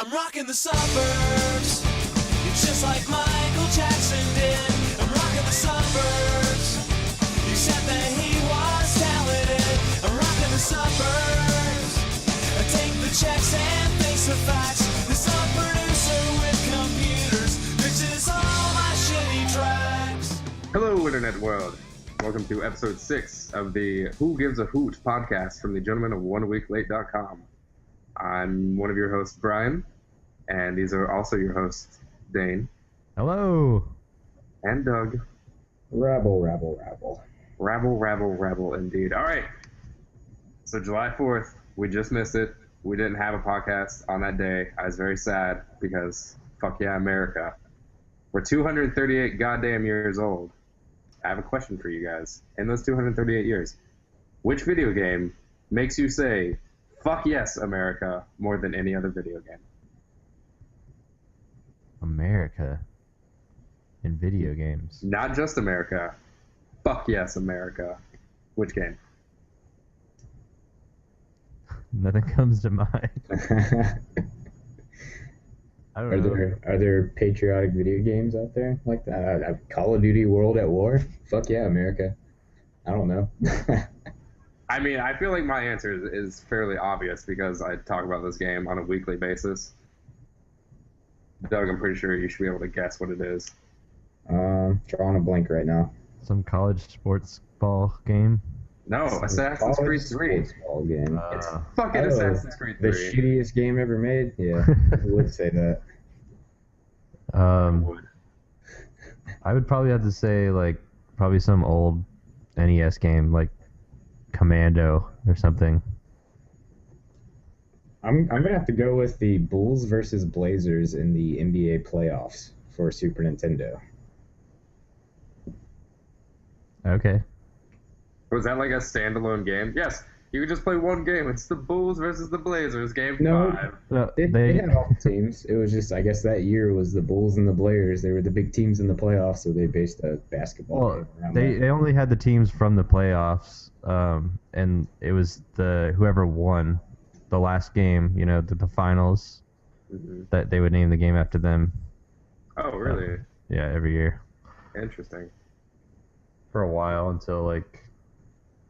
I'm rocking the suburbs, just like Michael Jackson did. I'm rocking the suburbs, except that he was talented. I'm rocking the suburbs, I take the checks and face the facts. This up producer with computers fixes all my shitty tracks. Hello, Internet world. Welcome to episode 6 of the Who Gives a Hoot podcast from the gentlemen of OneWeekLate.com. I'm one of your hosts, Brian, and these are also your hosts, Dane. Hello. And Doug. Rabble, rabble, rabble. Rabble, rabble, rabble, indeed. All right. So July 4th, we just missed it. We didn't have a podcast on that day. I was very sad because, fuck yeah, America. We're 238 goddamn years old. I have a question for you guys. In those 238 years, which video game makes you say, fuck yes, America, more than any other video game? America in video games. Not just America. Fuck yes, America. Which game? Nothing comes to mind. I don't know. Are there patriotic video games out there like that? Call of Duty World at War? Fuck yeah, America. I don't know. I mean, I feel like my answer is fairly obvious because I talk about this game on a weekly basis. Doug, I'm pretty sure you should be able to guess what it is. Drawing a blank right now. Some college sports ball game. No, Assassin's Creed 3. Ball game. It's fucking Assassin's Creed 3. The shittiest game ever made? Yeah, I would say that. I would probably have to say probably some old NES game like Commando or something. I'm gonna have to go with the Bulls versus Blazers in the NBA playoffs for Super Nintendo. Okay. Was that like a standalone game? Yes, you could just play one game. It's the Bulls versus the Blazers, game 5. No, They had all the teams. It was just, I guess that year was the Bulls and the Blazers. They were the big teams in the playoffs, so they based a basketball game around that. They only had the teams from the playoffs, and it was whoever won the last game, the finals, that they would name the game after them. Oh, really? Yeah, every year. Interesting. For a while until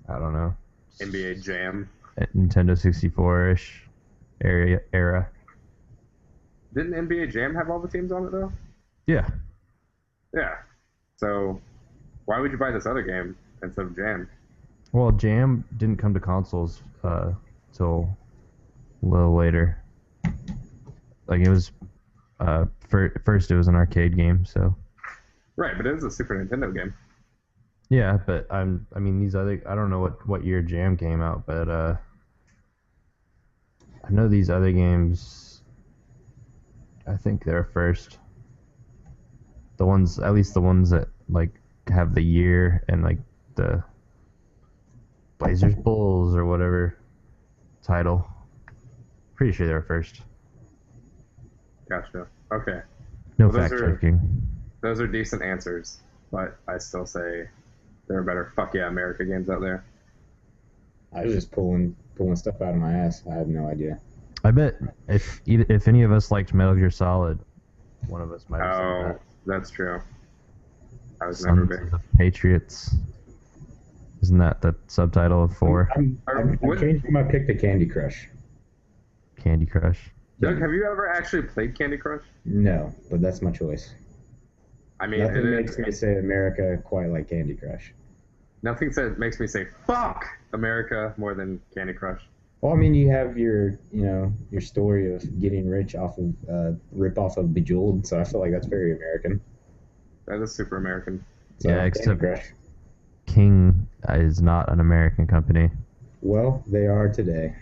I don't know. NBA Jam. Nintendo 64-ish era. Didn't NBA Jam have all the teams on it, though? Yeah. Yeah. So, why would you buy this other game instead of Jam? Well, Jam didn't come to consoles till a little later. It was first it was an arcade game, so. Right, but it was a Super Nintendo game. Yeah, but I mean these other, I don't know what year Jam came out, but I know these other games, I think they're first. The ones, at least the ones that have the year and the Blazers Bulls or whatever title. Pretty sure they're first. Gotcha. Okay. No fact checking. Those are decent answers, but I still say there are better fuck yeah America games out there. I was just pulling stuff out of my ass. I have no idea. I bet if any of us liked Metal Gear Solid, one of us might have said that. That's true. I was Sons never big. of the Patriots. Isn't that the subtitle of 4? I'm changing my pick to Candy Crush. Candy Crush. Doug, have you ever actually played Candy Crush? No, but that's my choice. I mean, nothing makes me say America quite like Candy Crush. Nothing makes me say fuck America more than Candy Crush. Well, I mean, you have your story of getting rich off of rip off of Bejeweled, so I feel like that's very American. That is super American. So, yeah, except King is not an American company. Well, they are today.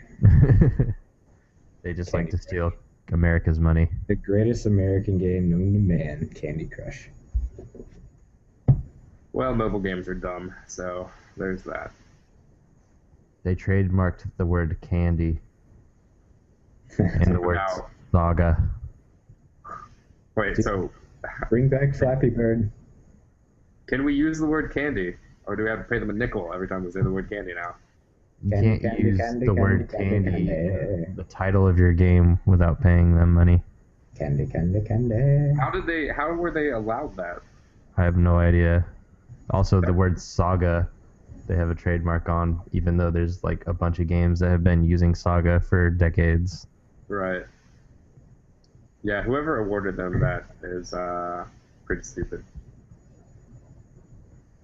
They just like to steal America's money. The greatest American game known to man, Candy Crush. Well, mobile games are dumb, so there's that. They trademarked the word candy and the word saga. Wait, so... Bring back Flappy Bird. Can we use the word candy? Or do we have to pay them a nickel every time we say the word candy now? You Candy, can't candy, use candy, the candy, word candy, candy candy. in the title of your game without paying them money. Candy, candy, candy. How were they allowed that? I have no idea. Also, the word Saga, they have a trademark on, even though there's like a bunch of games that have been using Saga for decades. Right. Yeah, whoever awarded them that is pretty stupid.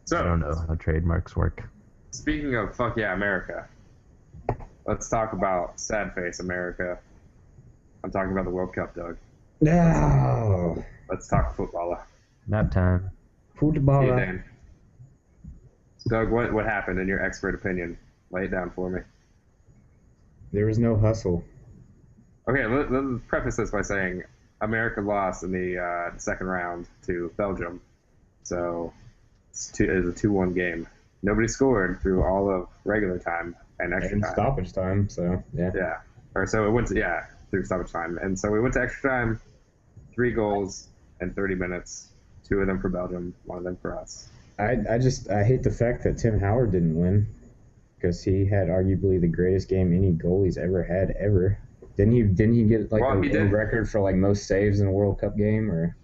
So I don't know how trademarks work. speaking of fuck yeah America, let's talk about sad face America. I'm talking about the World Cup, Doug. No. Let's talk football. Nap time. Football. See you, Dan. Doug, what happened in your expert opinion? Lay it down for me. There was no hustle. Okay, let's preface this by saying America lost in the second round to Belgium. So it was a 2-1 game. Nobody scored through all of regular time and extra And time. stoppage time, so yeah. Yeah. Or so it went to, through stoppage time. And so we went to extra time, 3 goals in 30 minutes. 2 of them for Belgium, 1 of them for us. I hate the fact that Tim Howard didn't win because he had arguably the greatest game any goalie's ever had ever. Didn't he get like a record for like most saves in a World Cup game or?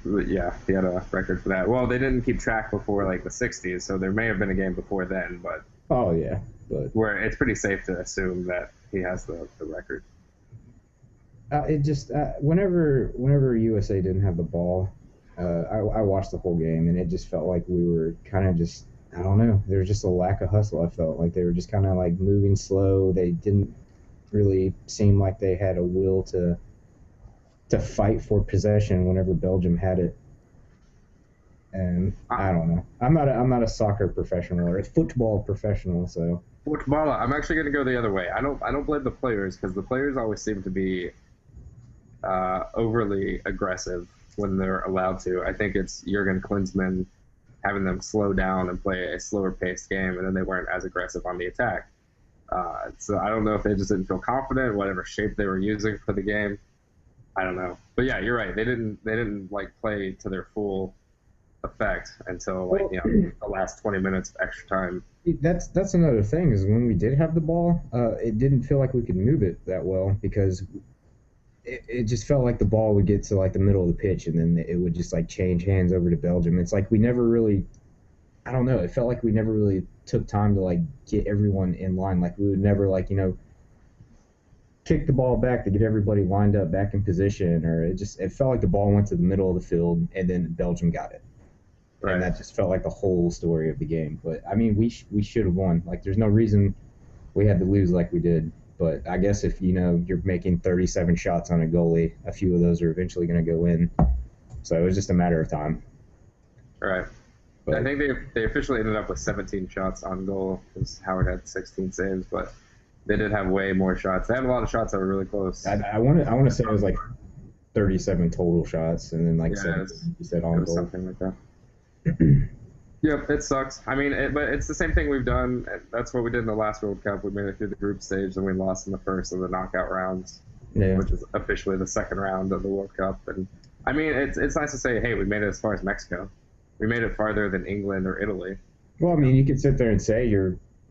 Yeah, he had a record for that. Well, they didn't keep track before like the 60s, so there may have been a game before then, but oh yeah, but where it's pretty safe to assume that he has the record. It just whenever USA didn't have the ball, I watched the whole game and it just felt like we were kind of just, I don't know, there was just a lack of hustle. I felt like they were just kind of like moving slow. They didn't really seem like they had a will to fight for possession whenever Belgium had it. And I don't know. I'm not a soccer professional or a football professional, so. Football. I'm actually going to go the other way. I don't blame the players because the players always seem to be overly aggressive when they're allowed to. I think it's Jurgen Klinsmann having them slow down and play a slower paced game, and then they weren't as aggressive on the attack. So I don't know if they just didn't feel confident, whatever shape they were using for the game. I don't know, but yeah, you're right. They didn't like play to their full effect until like the last 20 minutes of extra time. That's another thing is when we did have the ball, it didn't feel like we could move it that well because it just felt like the ball would get to like the middle of the pitch and then it would just like change hands over to Belgium. It's like we never really, I don't know, it felt like we never really took time to like get everyone in line. Like we would never like, kick the ball back to get everybody lined up back in position, or it felt like the ball went to the middle of the field and then Belgium got it. Right. And that just felt like the whole story of the game. But I mean, we should have won. Like there's no reason we had to lose like we did. But I guess if you're making 37 shots on a goalie, a few of those are eventually going to go in. So it was just a matter of time. Right. But I think they officially ended up with 17 shots on goal because Howard had 16 saves, but they did have way more shots. They had a lot of shots that were really close. I want to say it was like 37 total shots, and then like 17 you said on goal. Something like that. Yep, it sucks. I mean, but it's the same thing we've done. That's what we did in the last World Cup. We made it through the group stage, and we lost in the first of the knockout rounds, which is officially the second round of the World Cup. And I mean, it's nice to say, hey, we made it as far as Mexico. We made it farther than England or Italy. Well, I mean, you could sit there and say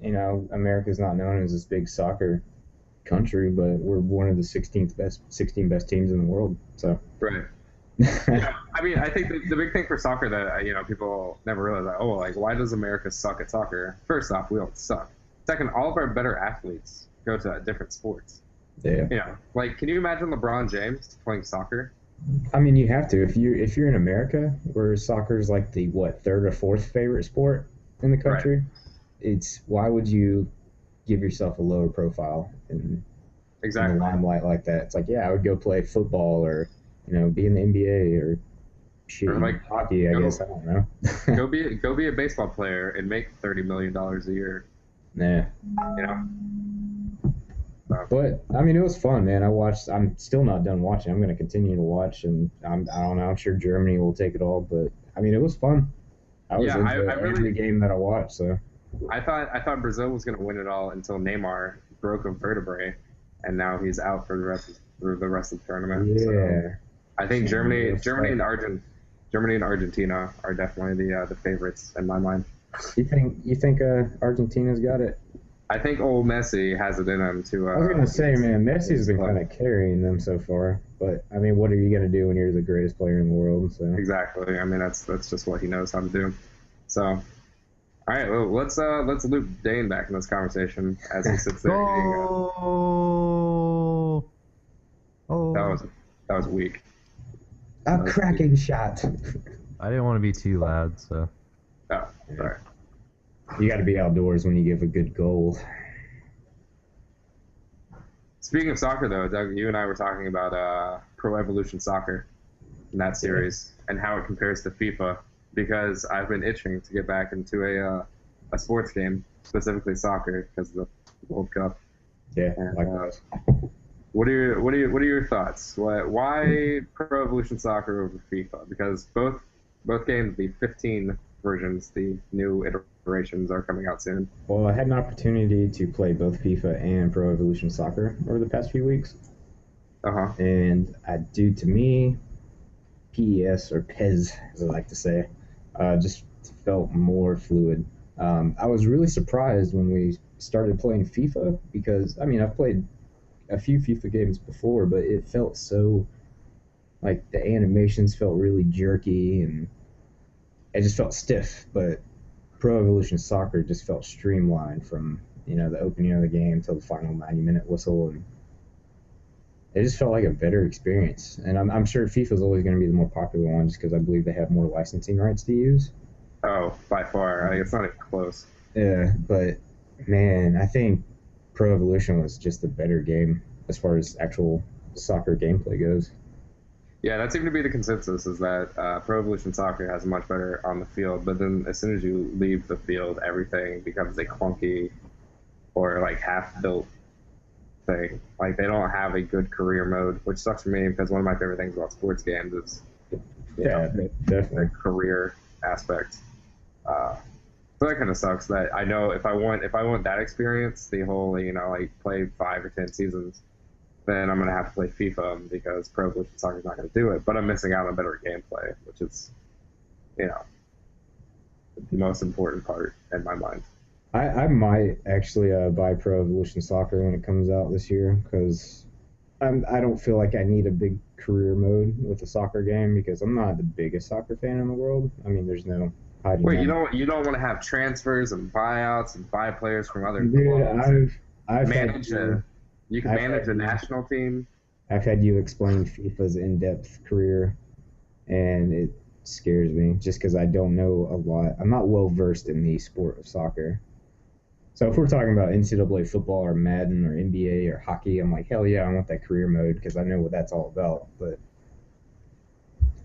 America's not known as this big soccer country, but we're one of the 16 best teams in the world. So right. Yeah, I mean, I think the big thing for soccer that people never realize that why does America suck at soccer? First off, we don't suck. Second, all of our better athletes go to different sports. Yeah. Like, can you imagine LeBron James playing soccer? I mean, you have to. If you're in America, where soccer's like the third or fourth favorite sport in the country, right. It's why would you give yourself a lower profile in the limelight like that? It's like, I would go play football or be in the NBA or like hockey. I guess I don't know. go be a baseball player and make $30 million a year. Nah. But I mean, it was fun, man. I'm still not done watching. I'm going to continue to watch, and I don't know. I'm sure Germany will take it all, but I mean, it was fun. I was into every game that I watched. So I thought Brazil was going to win it all until Neymar broke a vertebrae, and now he's out for the rest of the tournament. Yeah. So I think Germany and Argentina are definitely the favorites in my mind. You think Argentina's got it? I think old Messi has it in him to. I was gonna say, man, Messi's been kind of carrying them so far. But I mean, what are you gonna do when you're the greatest player in the world? So Exactly. I mean, that's just what he knows how to do. So, all right, well, let's loop Dane back in this conversation as he sits there. Oh, That was weak. a cracking shot. I didn't want to be too loud, so. Oh, sorry. You got to be outdoors when you give a good goal. Speaking of soccer, though, Doug, you and I were talking about Pro Evolution Soccer in that series and how it compares to FIFA, because I've been itching to get back into a sports game, specifically soccer, because of the World Cup. Yeah, And, likewise. What are your thoughts? Why Pro Evolution Soccer over FIFA? Because both games, the 15 versions, the new iterations, are coming out soon. Well, I had an opportunity to play both FIFA and Pro Evolution Soccer over the past few weeks. And due to me, PES, or PES, as I like to say, just felt more fluid. I was really surprised when we started playing FIFA because, I mean, I've played a few FIFA games before, but it felt so, like, the animations felt really jerky and it just felt stiff. But Pro Evolution Soccer just felt streamlined from, the opening of the game till the final 90-minute whistle, and it just felt like a better experience. And I'm sure FIFA is always going to be the more popular one just because I believe they have more licensing rights to use. Oh, by far. It's not even close. Yeah, but man, I think Pro Evolution was just a better game as far as actual soccer gameplay goes. Yeah, that seemed to be the consensus, is that Pro Evolution Soccer has much better on the field, but then as soon as you leave the field, everything becomes a clunky or like half-built thing. Like, they don't have a good career mode, which sucks for me because one of my favorite things about sports games is Definitely. the career aspect. So that kind of sucks. That I know if I want that experience, the whole like play 5 or 10 seasons, then I'm gonna have to play FIFA because Pro Evolution Soccer is not gonna do it. But I'm missing out on better gameplay, which is the most important part in my mind. I might actually buy Pro Evolution Soccer when it comes out this year because I don't feel like I need a big career mode with a soccer game because I'm not the biggest soccer fan in the world. I mean, there's no hiding. Wait, you don't want to have transfers and buyouts and buy players from other Dude, clubs? I've You can manage a national team. I've had you explain FIFA's in-depth career, and it scares me just because I don't know a lot. I'm not well versed in the sport of soccer. So if we're talking about NCAA football or Madden or NBA or hockey, I'm like, hell yeah, I want that career mode because I know what that's all about. But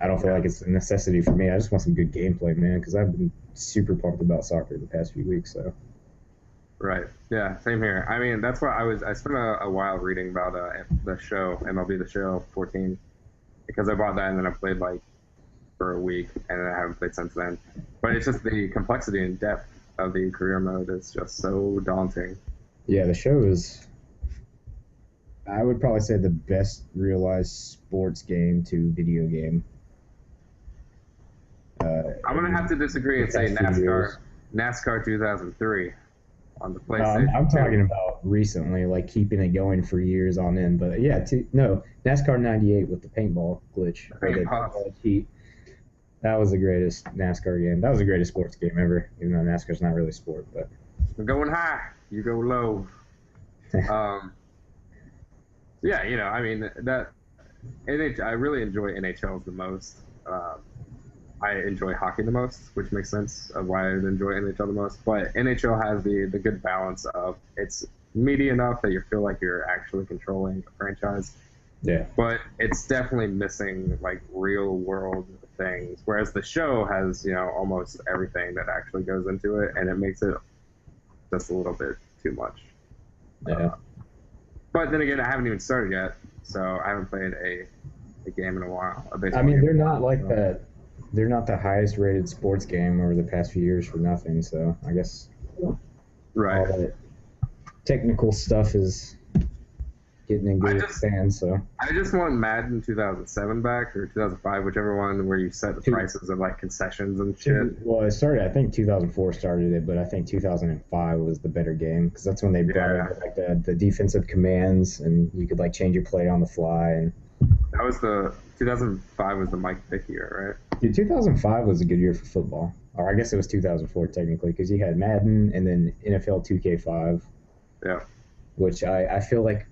I don't feel like it's a necessity for me. I just want some good gameplay, man, because I've been super pumped about soccer the past few weeks. So. Right. Yeah. Same here. I mean, that's why I spent a while reading about the show MLB The Show 14 because I bought that and then I played like for a week and then I haven't played since then. But it's just the complexity and depth of the career mode is just so daunting. Yeah, the show is, I would probably say, the best realized sports game to video game. I'm gonna have to disagree and say NASCAR 2003 on the PlayStation. I'm talking about recently, like keeping it going for years on end. But yeah, NASCAR 98 with the paintball glitch. Heat. That was the greatest NASCAR game. That was the greatest sports game ever, even though NASCAR's not really a sport. But we're going high, you go low. Yeah, I mean that I really enjoy NHLs the most. I enjoy hockey the most, which makes sense of why I enjoy NHL the most. But NHL has the good balance of it's meaty enough that you feel like you're actually controlling a franchise. Yeah. But it's definitely missing like real world things, whereas the show has almost everything that actually goes into it, and it makes it just a little bit too much. Yeah. But then again, I haven't even started yet, so I haven't played a game in a while. I mean, they're not like that. They're not the highest rated sports game over the past few years for nothing. So I guess right. all that technical stuff is getting in good fans. So I just want Madden 2007 back, or 2005, whichever one, where you set the prices of like concessions and shit. Well, it started. I think 2004 started it, but I think 2005 was the better game because that's when they brought in like the defensive commands, and you could like change your play on the fly. And that was the 2005 was the Mike Vick year, right? Dude, 2005 was a good year for football. Or I guess it was 2004 technically, because you had Madden and then NFL 2K5. Yeah. Which I feel like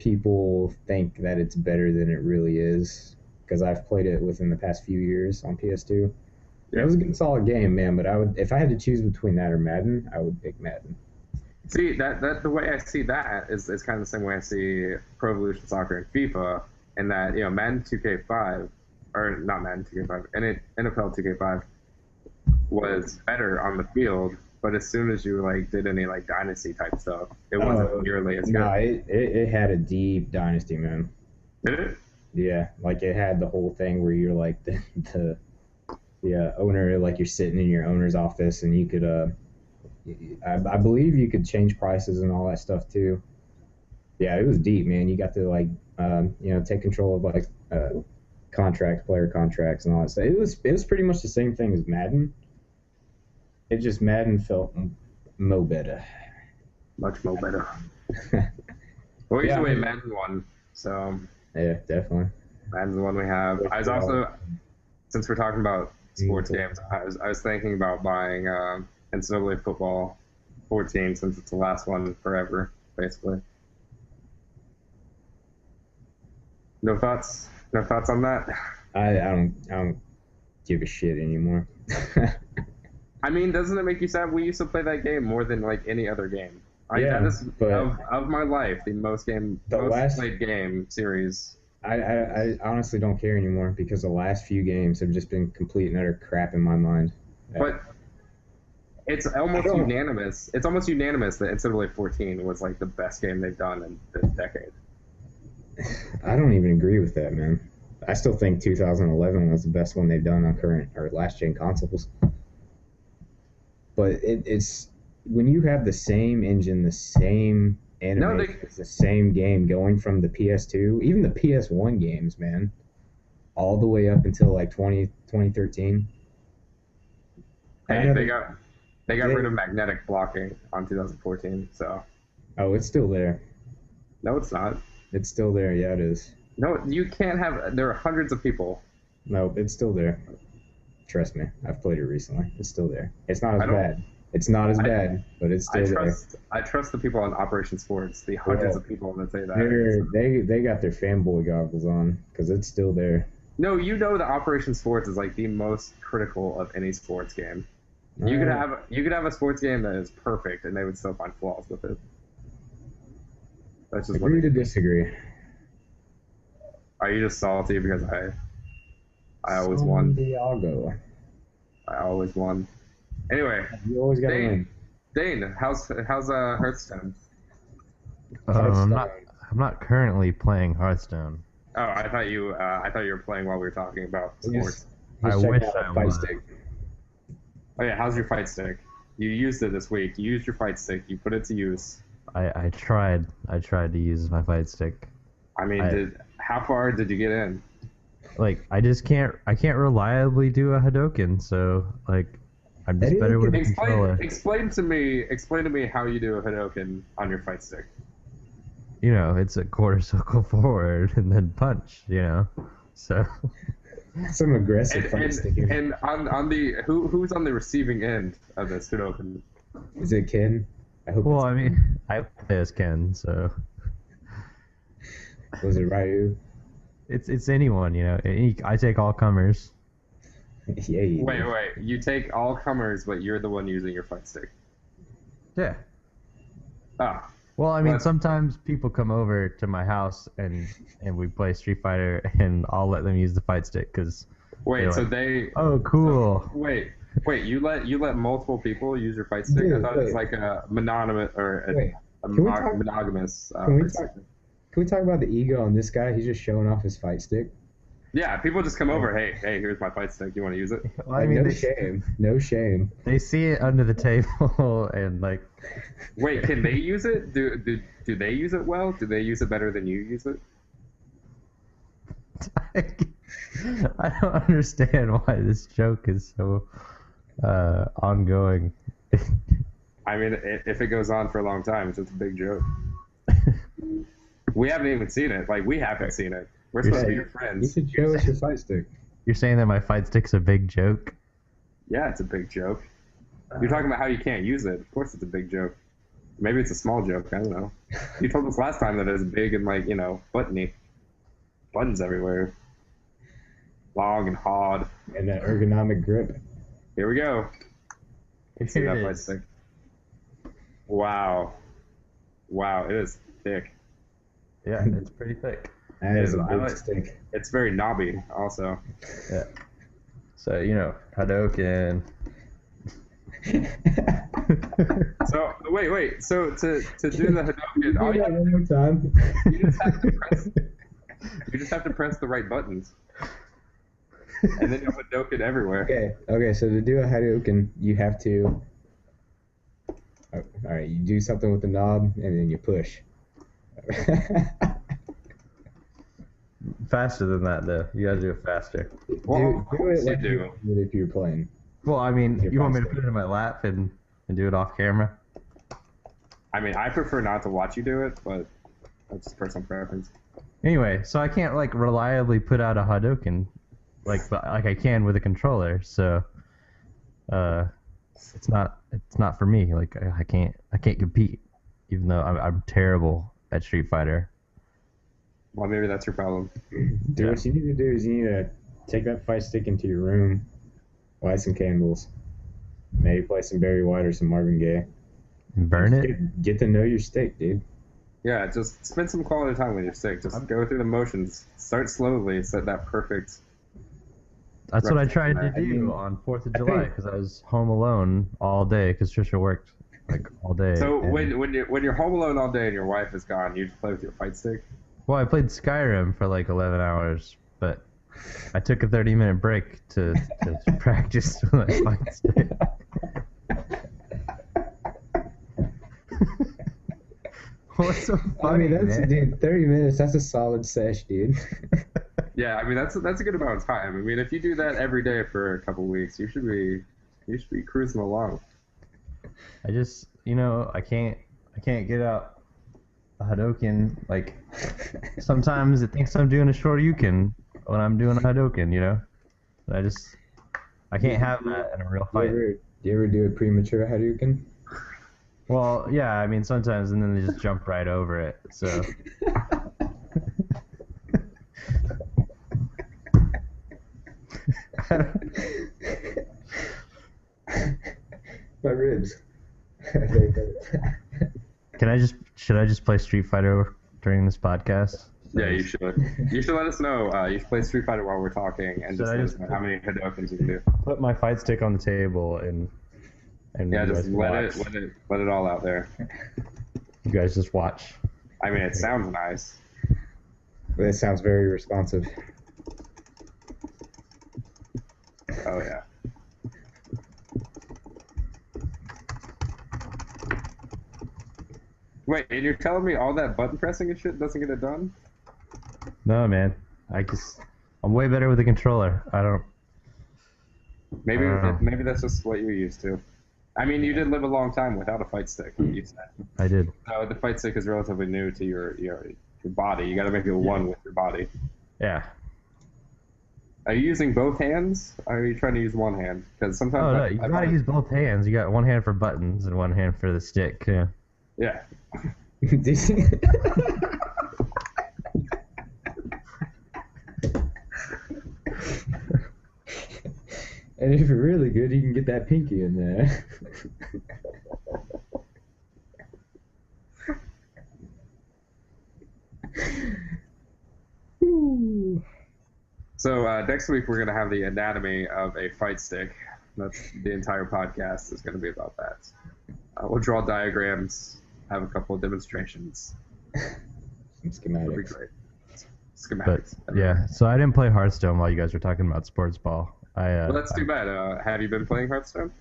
people think that it's better than it really is, because I've played it within the past few years on PS2. Yeah. It was a good solid game, man, but if I had to choose between that or Madden, I would pick Madden. See, that the way I see that is kind of the same way I see Pro Evolution Soccer and FIFA, and that, you know, Madden 2K5, or not Madden 2K5, and NFL 2K5 was better on the field, but as soon as you like did any like dynasty type stuff, it wasn't nearly as good. No, it had a deep dynasty, man. Did it? Yeah, like it had the whole thing where you're like the owner, like you're sitting in your owner's office, and you could I believe you could change prices and all that stuff too. Yeah, it was deep, man. You got to like take control of like player contracts and all that stuff. It was pretty much the same thing as Madden. It just Madden felt mo better. Much more better. Well, either way, Madden won. So yeah, definitely. Madden's the one we have. I was also, since we're talking about sports games, I was thinking about buying NCAA football 14, since it's the last one forever, basically. No thoughts? No thoughts on that? I don't give a shit anymore. I mean, doesn't it make you sad? We used to play that game more than like any other game. That is of my life the most played game series. I honestly don't care anymore, because the last few games have just been complete and utter crap in my mind. But it's almost unanimous. It's almost unanimous that NCAA 14 was like the best game they've done in this decade. I don't even agree with that, man. I still think 2011 was the best one they've done on current or last gen consoles. But it's when you have the same engine, the same animation, the same game going from the PS2, even the PS1 games, man, all the way up until like 2013. Hey, they got rid of magnetic blocking on 2014, so. Oh, it's still there. No, it's not. It's still there. Yeah, it is. No, you can't have. There are hundreds of people. No, it's still there. Trust me, I've played it recently. It's still there. It's not as bad. It's not as bad, but it's still there. I trust the people on Operation Sports, the hundreds of people that say that. They got their fanboy goggles on, because it's still there. No, you know that Operation Sports is like the most critical of any sports game. You could have a sports game that is perfect, and they would still find flaws with it. That's just agree to disagree. Are you just salty because I always won? I always won. Anyway, you always got to win. Dane, how's Hearthstone? I'm not currently playing Hearthstone. Oh, I thought you were playing while we were talking about sports. I wish I was. Oh yeah, how's your fight stick? You used it this week. You used your fight stick. You put it to use. I tried to use my fight stick. I mean, how far did you get in? Like, I can't reliably do a Hadoken, so like I'm just better with a controller. Explain to me how you do a Hadoken on your fight stick. You know, it's a quarter circle forward and then punch, you know. So some aggressive fight stick here. And on the who's on the receiving end of this Hadoken? Is it Ken? I hope. Well, I mean, I play as Ken, so. Was it Ryu? It's anyone, you know. I take all comers. Yeah. Wait. You take all comers, but you're the one using your fight stick. Yeah. Ah. Well, I mean, sometimes people come over to my house and we play Street Fighter, and I'll let them use the fight stick because. Wait, so they. Oh, cool. So, wait. You let multiple people use your fight stick? Dude, I thought it was like a monogamous monogamous. Can we talk about the ego on this guy? He's just showing off his fight stick. Yeah, people just come over. Hey, here's my fight stick. You want to use it? Well, I Like, mean, no shame. No shame. they see it under the table and like. Wait, can they use it? Do they use it well? Do they use it better than you use it? I don't understand why this joke is so ongoing. I mean, if it goes on for a long time, it's just a big joke. We haven't even seen it. Like, we haven't seen it. We're supposed to be your You friends. should show us your fight stick. You're saying that my fight stick's a big joke? Yeah, it's a big joke. You're talking about how you can't use it. Of course it's a big joke. Maybe it's a small joke. I don't know. You told us last time that it was big and, like, buttony. Buttons everywhere. Long and hard. And that ergonomic grip. Here we go. See Here that it fight is. stick. Wow. It is thick. Yeah, it's pretty thick. That is a I big like- stick. It's very knobby, also. Yeah. So, Hadouken. So wait. So to do the Hadouken, all Do you that have, one more time. you just have to press the right buttons, and then you'll Hadouken everywhere. Okay. So to do a Hadouken, you have to. All right, you do something with the knob, and then you push. Faster than that, though. You gotta do it faster. Well, of do course it you like do. you would if you were playing. Well, I mean, Your you want me to fight put it in my lap and do it off camera? I mean, I prefer not to watch you do it, but that's just personal preference. Anyway, so I can't, like, reliably put out a Hadouken like I can with a controller, so it's not for me. Like, I can't compete, even though I'm terrible at Street Fighter. Well, maybe that's your problem. Dude, what you need to do is you need to take that fight stick into your room, light some candles, maybe play some Barry White or some Marvin Gaye. Burn it? Get to know your stick, dude. Yeah, just spend some quality time with your stick. Just go through the motions. Start slowly. Set that perfect. That's what I tried to I do mean, on 4th of July because I was home alone all day because Trisha worked like all day. So and- when you're home alone all day and your wife is gone, you just play with your fight stick. Well, I played Skyrim for like 11 hours, but I took a 30-minute break to practice my fight stick. What's so funny, man? Dude, 30 minutes, that's a solid sesh, dude. Yeah, I mean that's a good amount of time. I mean, if you do that every day for a couple weeks, you should be cruising along. I just, I can't get out a Hadouken. Like, sometimes it thinks I'm doing a Shoryuken when I'm doing a Hadouken, And I can't have that in a real fight. Do you ever do a premature Hadouken? Well, yeah, I mean, sometimes, and then they just jump right over it, so... My ribs. Should I just play Street Fighter during this podcast? Yeah, you should. You should let us know. You should play Street Fighter while we're talking, and Should just I let us just- know how many Hadoukens you can do. Put my fight stick on the table and Yeah, you just guys let it all out there. You guys just watch. I mean, it sounds nice. That sounds very responsive. Oh yeah. Wait, and you're telling me all that button pressing and shit doesn't get it done? No, man. I'm way better with a controller. I don't. Maybe Uh. maybe that's just what you're used to. I mean, you did live a long time without a fight stick. You said. I did. So the fight stick is relatively new to your body. You got to make it one with your body. Yeah. Are you using both hands? Or are you trying to use one hand? Because sometimes. Oh no, you gotta use both hands. You got one hand for buttons and one hand for the stick. Yeah. Yeah. And if you're really good, you can get that pinky in there. Woo. So next week we're gonna have the anatomy of a fight stick. That's the entire podcast is gonna be about that. We'll draw diagrams, have a couple of demonstrations. Some It'll be schematics. great. schematics. yeah, so I didn't play Hearthstone while you guys were talking about sports ball. Well, that's too bad. Have you been playing Hearthstone?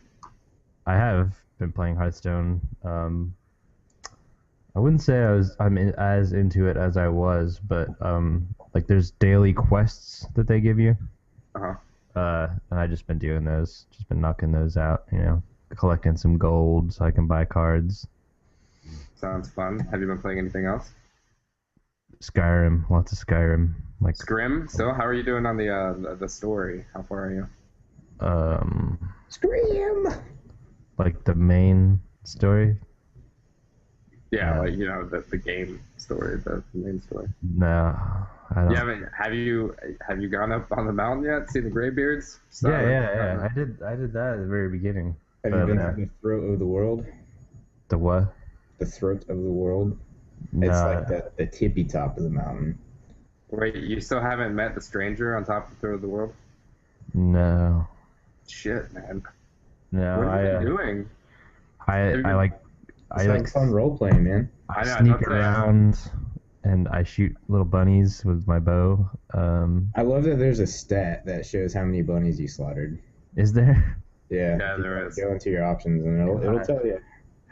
I have been playing Hearthstone. I wouldn't say as into it as I was, but like there's daily quests that they give you. Uh-huh. And I just been doing those, just been knocking those out, collecting some gold so I can buy cards. Sounds fun. Have you been playing anything else? Skyrim, lots of Skyrim. Like Scrim. So, how are you doing on the story? How far are you? Scream! Like the main story. Yeah, like the game story, the main story. No, I don't. Have you gone up on the mountain yet? See the graybeards? Yeah. I did that at the very beginning. Have you been to the throat of the world? The what? The throat of the world? No. It's like the tippy top of the mountain. Wait, you still haven't met the stranger on top of the throat of the world? No. Shit, man. No, What have you been doing? It's like fun role playing, man. I know, sneak around and I shoot little bunnies with my bow. I love that there's a stat that shows how many bunnies you slaughtered. Is there? Yeah, there is. Go into your options and it'll tell you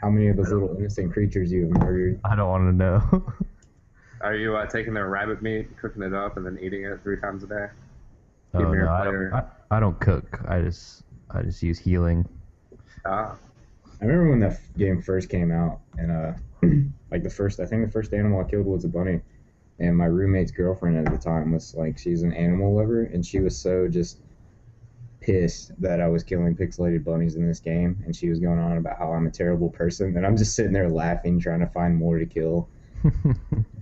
how many of those little innocent creatures you have murdered. I don't want to know. Are you taking their rabbit meat, cooking it up, and then eating it 3 times a day? Oh, no, I don't cook. I just use healing. Ah. I remember when that game first came out, and like the first animal I killed was a bunny, and my roommate's girlfriend at the time was like, she's an animal lover, and she was so just pissed that I was killing pixelated bunnies in this game, and she was going on about how I'm a terrible person, and I'm just sitting there laughing, trying to find more to kill.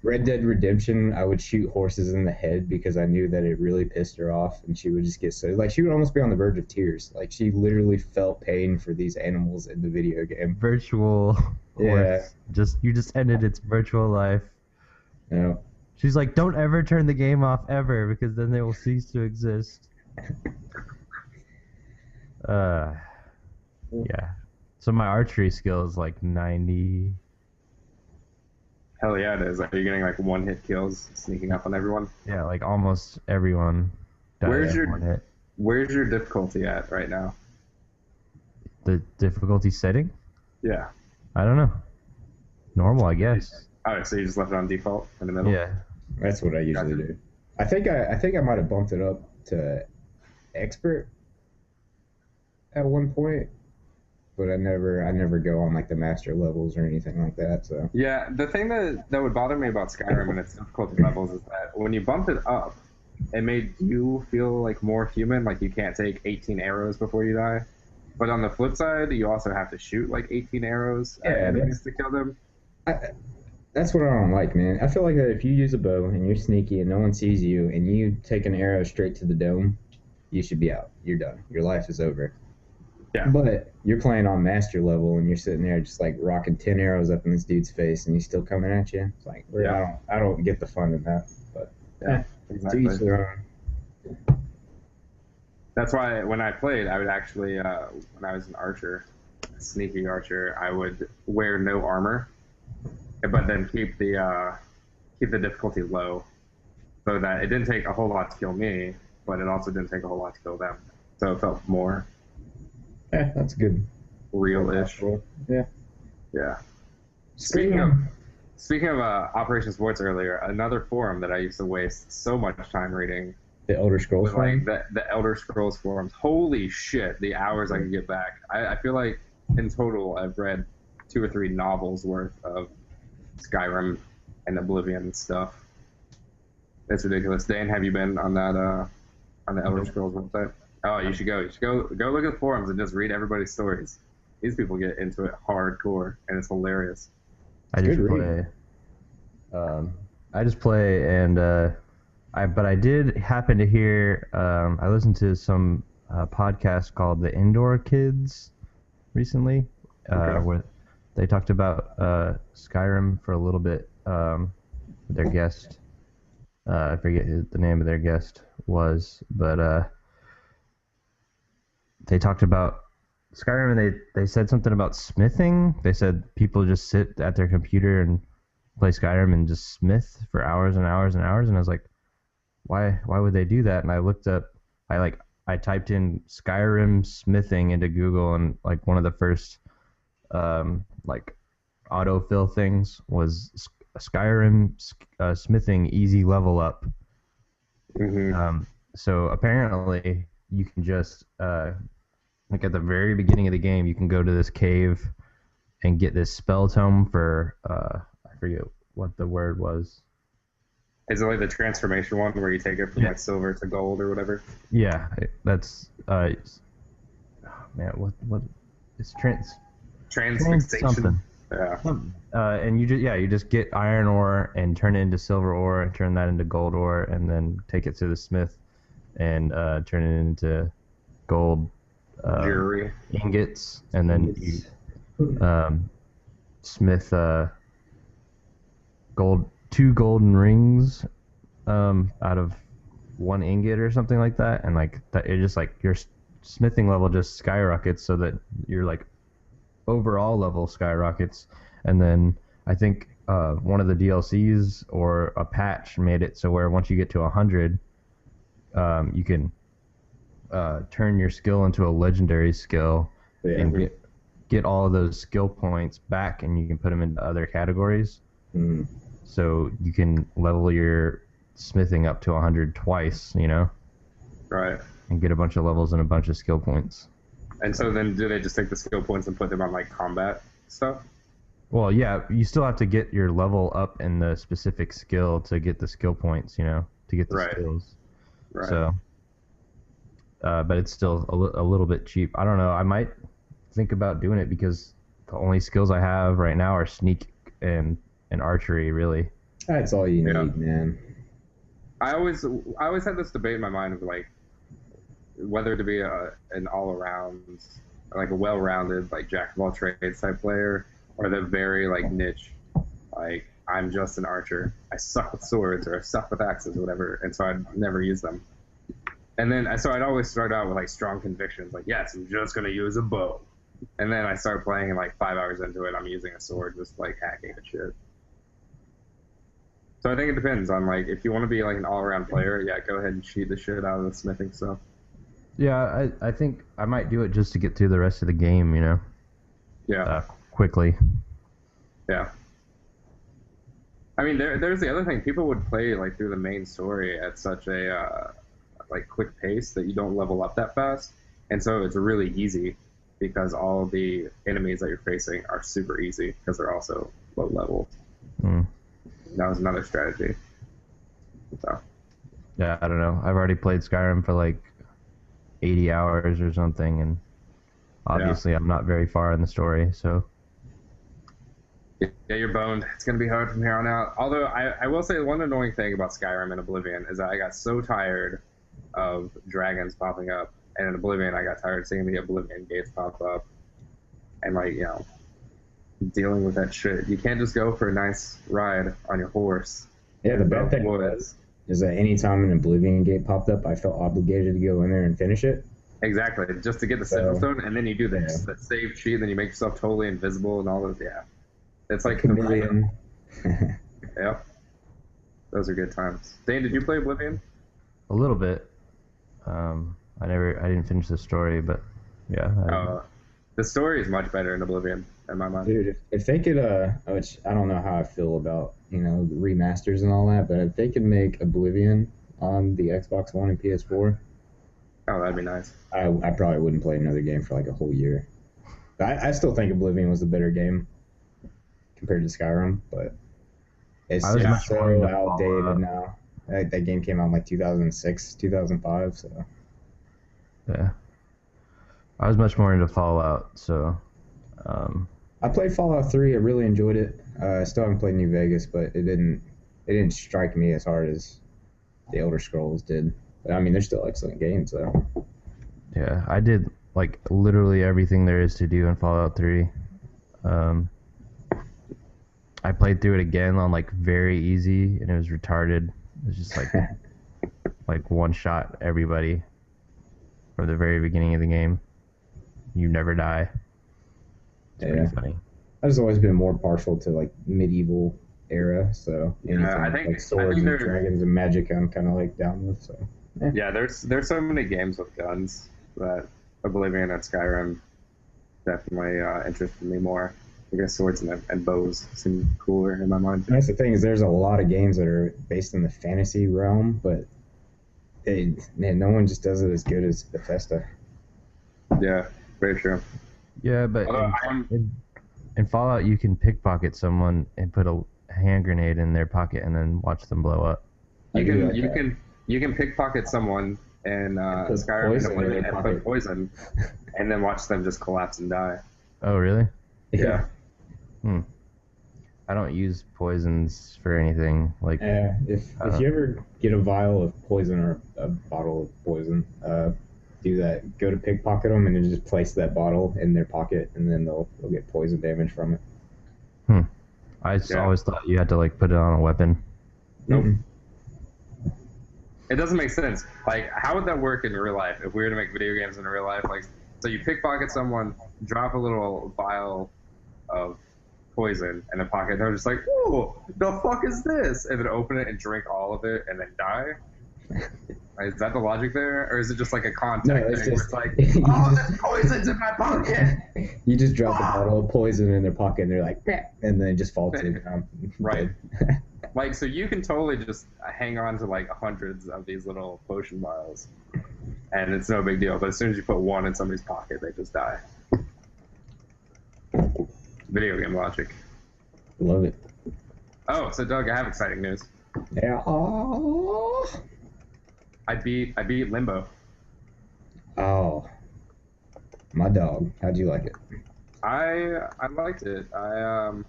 Red Dead Redemption, I would shoot horses in the head because I knew that it really pissed her off, and she would just get so, like, she would almost be on the verge of tears. Like, she literally felt pain for these animals in the video game. Virtual horse. Yeah. You just ended its virtual life. Yeah. She's like, don't ever turn the game off ever, because then they will cease to exist. Yeah. So my archery skill is like 90. Hell yeah, it is. Are you getting like one-hit kills, sneaking up on everyone? Yeah, like almost everyone died at one hit. Where's your difficulty at right now? The difficulty setting? Yeah. I don't know. Normal, I guess. Oh, so you just left it on default in the middle? Yeah. That's what I usually do. I think I might have bumped it up to expert at one point, but I never go on like the master levels or anything like that. So yeah, the thing that would bother me about Skyrim and its difficulty levels is that when you bumped it up, it made you feel like more human, like you can't take 18 arrows before you die. But on the flip side, you also have to shoot like 18 arrows at enemies to kill them. That's what I don't like, man. I feel like that if you use a bow and you're sneaky and no one sees you and you take an arrow straight to the dome, you should be out. You're done. Your life is over. Yeah. But you're playing on master level and you're sitting there just like rocking 10 arrows up in this dude's face and he's still coming at you. It's like, I don't get the fun in that. But exactly. to each their own. That's why when I played, I would actually, when I was an archer, a sneaky archer, I would wear no armor, but then keep the difficulty low, so that it didn't take a whole lot to kill me, but it also didn't take a whole lot to kill them. So it felt more. Yeah, that's good. Real-ish. Yeah. Yeah. Speaking of Operation Sports earlier, another forum that I used to waste so much time reading. The Elder Scrolls forum? The Elder Scrolls forums. Holy shit, the hours I could get back. I feel like in total I've read 2 or 3 novels worth of Skyrim and Oblivion stuff. It's ridiculous. Dan, have you been on that on the Elder Scrolls website? Oh, you should go. You should go look at the forums and just read everybody's stories. These people get into it hardcore, and it's hilarious. I just play, and but I did happen to hear. I listened to some podcast called The Indoor Kids recently, where they talked about Skyrim for a little bit. Their guest, I forget who the name of their guest was, but they talked about Skyrim, and they said something about smithing. They said people just sit at their computer and play Skyrim and just smith for hours and hours and hours. And I was like, why would they do that? And I typed in Skyrim smithing into Google, and like one of the first like autofill things was Skyrim smithing easy level up. So apparently you can just like at the very beginning of the game, you can go to this cave and get this spell tome for I forget what the word was. Is it like the transformation one where you take it from Yeah. like silver to gold or whatever? Yeah, that's oh, man, what it's Transfixation. something. Yeah. And you just get iron ore and turn it into silver ore and turn that into gold ore and then take it to the smith and turn it into gold Jewelry. ingots, and then you smith two golden rings out of one ingot or something like that, and like that it just like your smithing level just skyrockets so that your like overall level skyrockets. And then I think one of the DLCs or a patch made it so where once you get to 100 you can turn your skill into a legendary skill and get all of those skill points back, and you can put them into other categories. So you can level your smithing up to 100 twice, Right. and get a bunch of levels and a bunch of skill points. And so then do they just take the skill points and put them on like combat stuff? Well, yeah, you still have to get your level up in the specific skill to get the skill points, to get the Right. skills. Right. So, but it's still a little bit cheap. I don't know. I might think about doing it because the only skills I have right now are sneak and archery, really. That's all you Yeah. need, man. I always had this debate in my mind of like whether to be an all-around, like a well-rounded, like jack of all trades type player, or the very like niche, like I'm just an archer. I suck with swords or I suck with axes or whatever, and so I'd never use them. And then so I'd always start out with like strong convictions, like yes, I'm just gonna use a bow. And then I start playing, and like 5 hours into it, I'm using a sword, just like hacking and shit. So I think it depends on like if you want to be like an all-around player, yeah, go ahead and cheat the shit out of the smithing stuff. Yeah, I think I might do it just to get through the rest of the game, Yeah, quickly. yeah. I mean, there's the other thing. People would play like through the main story at such a like quick pace that you don't level up that fast, and so it's really easy because all of the enemies that you're facing are super easy because they're also low level. That was another strategy. So. Yeah, I don't know. I've already played Skyrim for like 80 hours or something, and obviously I'm not very far in the story, so. Yeah, you're boned. It's going to be hard from here on out. Although, I will say one annoying thing about Skyrim and Oblivion is that I got so tired of dragons popping up. And in Oblivion, I got tired of seeing the Oblivion gates pop up. And, like, dealing with that shit. You can't just go for a nice ride on your horse. Yeah, the bad thing is that anytime an Oblivion gate popped up, I felt obligated to go in there and finish it. Exactly. Just to get the Sigil Stone, and then you do this. That save cheat, and then you make yourself totally invisible and all this. Yeah. It's like Chameleon. Yeah. Those are good times. Dane, did you play Oblivion? A little bit. I didn't finish the story, but yeah. The story is much better in Oblivion, in my mind. Dude, if they could, which I don't know how I feel about, remasters and all that, but if they could make Oblivion on the Xbox One and PS4, oh, that'd be nice. I probably wouldn't play another game for like a whole year. I still think Oblivion was the better game compared to Skyrim, but it's just so outdated now. That game came out in like 2006, 2005, so. Yeah. I was much more into Fallout, so. I played Fallout 3. I really enjoyed it. I still haven't played New Vegas, but it didn't strike me as hard as the Elder Scrolls did. But, I mean, they're still excellent games, though. Yeah, I did like literally everything there is to do in Fallout 3. I played through it again on like very easy, and it was retarded. It was just like like one shot everybody from the very beginning of the game. You never die. It's pretty funny. I've just always been more partial to like medieval era. So anything I think like swords and there. dragons and magic, I'm kind of like down with. So Yeah, there's so many games with guns that Oblivion and Skyrim definitely interested me more. I guess swords and bows seem cooler in my mind. that's the thing is, there's a lot of games that are based in the fantasy realm, but no one just does it as good as Bethesda. Yeah, very true. Yeah, but Although in Fallout, you can pickpocket someone and put a hand grenade in their pocket and then watch them blow up. you I do can like you that. can you can pickpocket someone in Put Skyrim poison in their and put pocket. poison, and then watch them just collapse and die. Oh, really? Yeah. I don't use poisons for anything. Like, If you ever get a vial of poison or a bottle of poison, do that. Go to pickpocket them and then just place that bottle in their pocket, and then they'll get poison damage from it. I just Yeah. always thought you had to like put it on a weapon. Nope. Mhm. It doesn't make sense. Like, how would that work in real life if we were to make video games in real life? Like, so you pickpocket someone, drop a little vial of poison in a pocket, they're just like, "Ooh, the fuck is this?" And then open it and drink all of it and then die. Is that the logic there, or is it just like a contact No, thing? it's Where just it's like, you "Oh, just- this poison's in my pocket." You just drop a bottle of poison in their pocket, and they're like, "Meh," and then it just falls to the ground. Right. Like, so you can totally just hang on to like hundreds of these little potion vials, and it's no big deal. But as soon as you put one in somebody's pocket, they just die. Video game logic. Love it. Oh, so Doug, I have exciting news. Yeah. I beat Limbo. Oh, my dog. How'd you like it? I liked it. The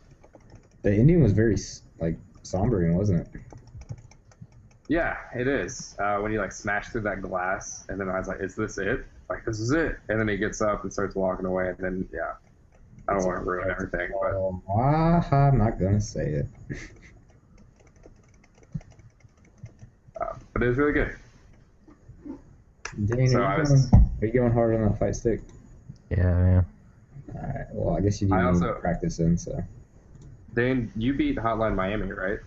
ending was very like sombering, wasn't it? Yeah, it is. When you like smash through that glass, and then I was like, "Is this it?" Like, this is it. And then he gets up and starts walking away, and then yeah, I don't want to ruin everything, but I'm not gonna say it. it was really good. Dane, So are you going hard on that fight stick? Yeah, man. All right. Well, I guess you do I need also- practice in. So Dane, you beat Hotline Miami, right?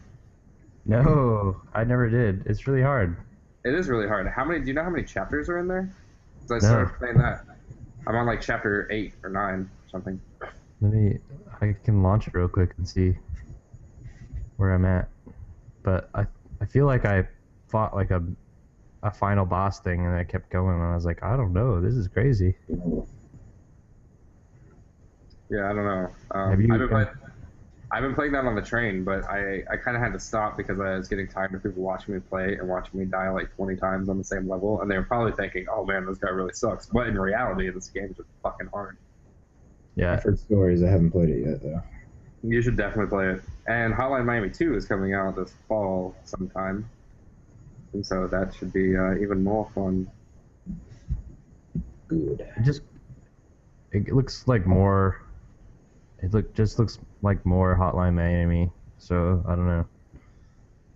No, I never did. It's really hard. It is really hard. Do you know how many chapters are in there? 'Cause I No. started playing that. I'm on like chapter 8 or 9 or something. I can launch it real quick and see where I'm at. But I feel like I fought like a final boss thing and I kept going and I was like, I don't know, this is crazy. Yeah, I don't know. Have you- I've been playing that on the train, but I kind of had to stop because I was getting tired of people watching me play and watching me die like 20 times on the same level, and they were probably thinking, "Oh man, this guy really sucks." But in reality, this game's just fucking hard. Yeah. I've heard stories. I haven't played it yet though. You should definitely play it. And Hotline Miami 2 is coming out this fall sometime, and so that should be even more fun. Good. It looks like more. Just looks like more Hotline Miami. So I don't know.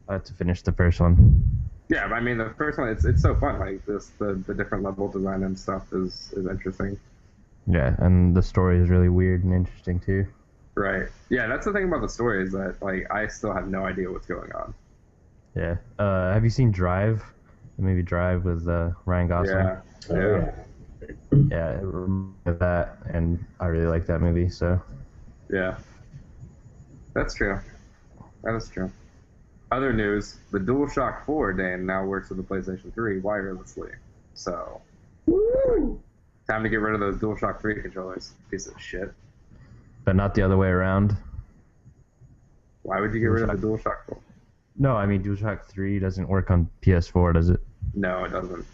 I have to finish the first one. Yeah, but I mean the first one, it's so fun. Like the different level design and stuff is interesting. Yeah, and the story is really weird and interesting too. Right. Yeah, that's the thing about the story is that like I still have no idea what's going on. Yeah. Have you seen Drive? Maybe Drive with Ryan Gosling. Yeah. Oh, Yeah. Yeah, it reminds me of that, and I really like that movie. So Yeah. That's true. That is true. Other news, the DualShock 4, Dan, now works with the PlayStation 3 wirelessly. So, Woo! time to get rid of those DualShock 3 controllers. Piece of shit. but not the other way around. Why would you get rid of the DualShock 4? No, I mean DualShock 3 doesn't work on PS4, does it? No, it doesn't.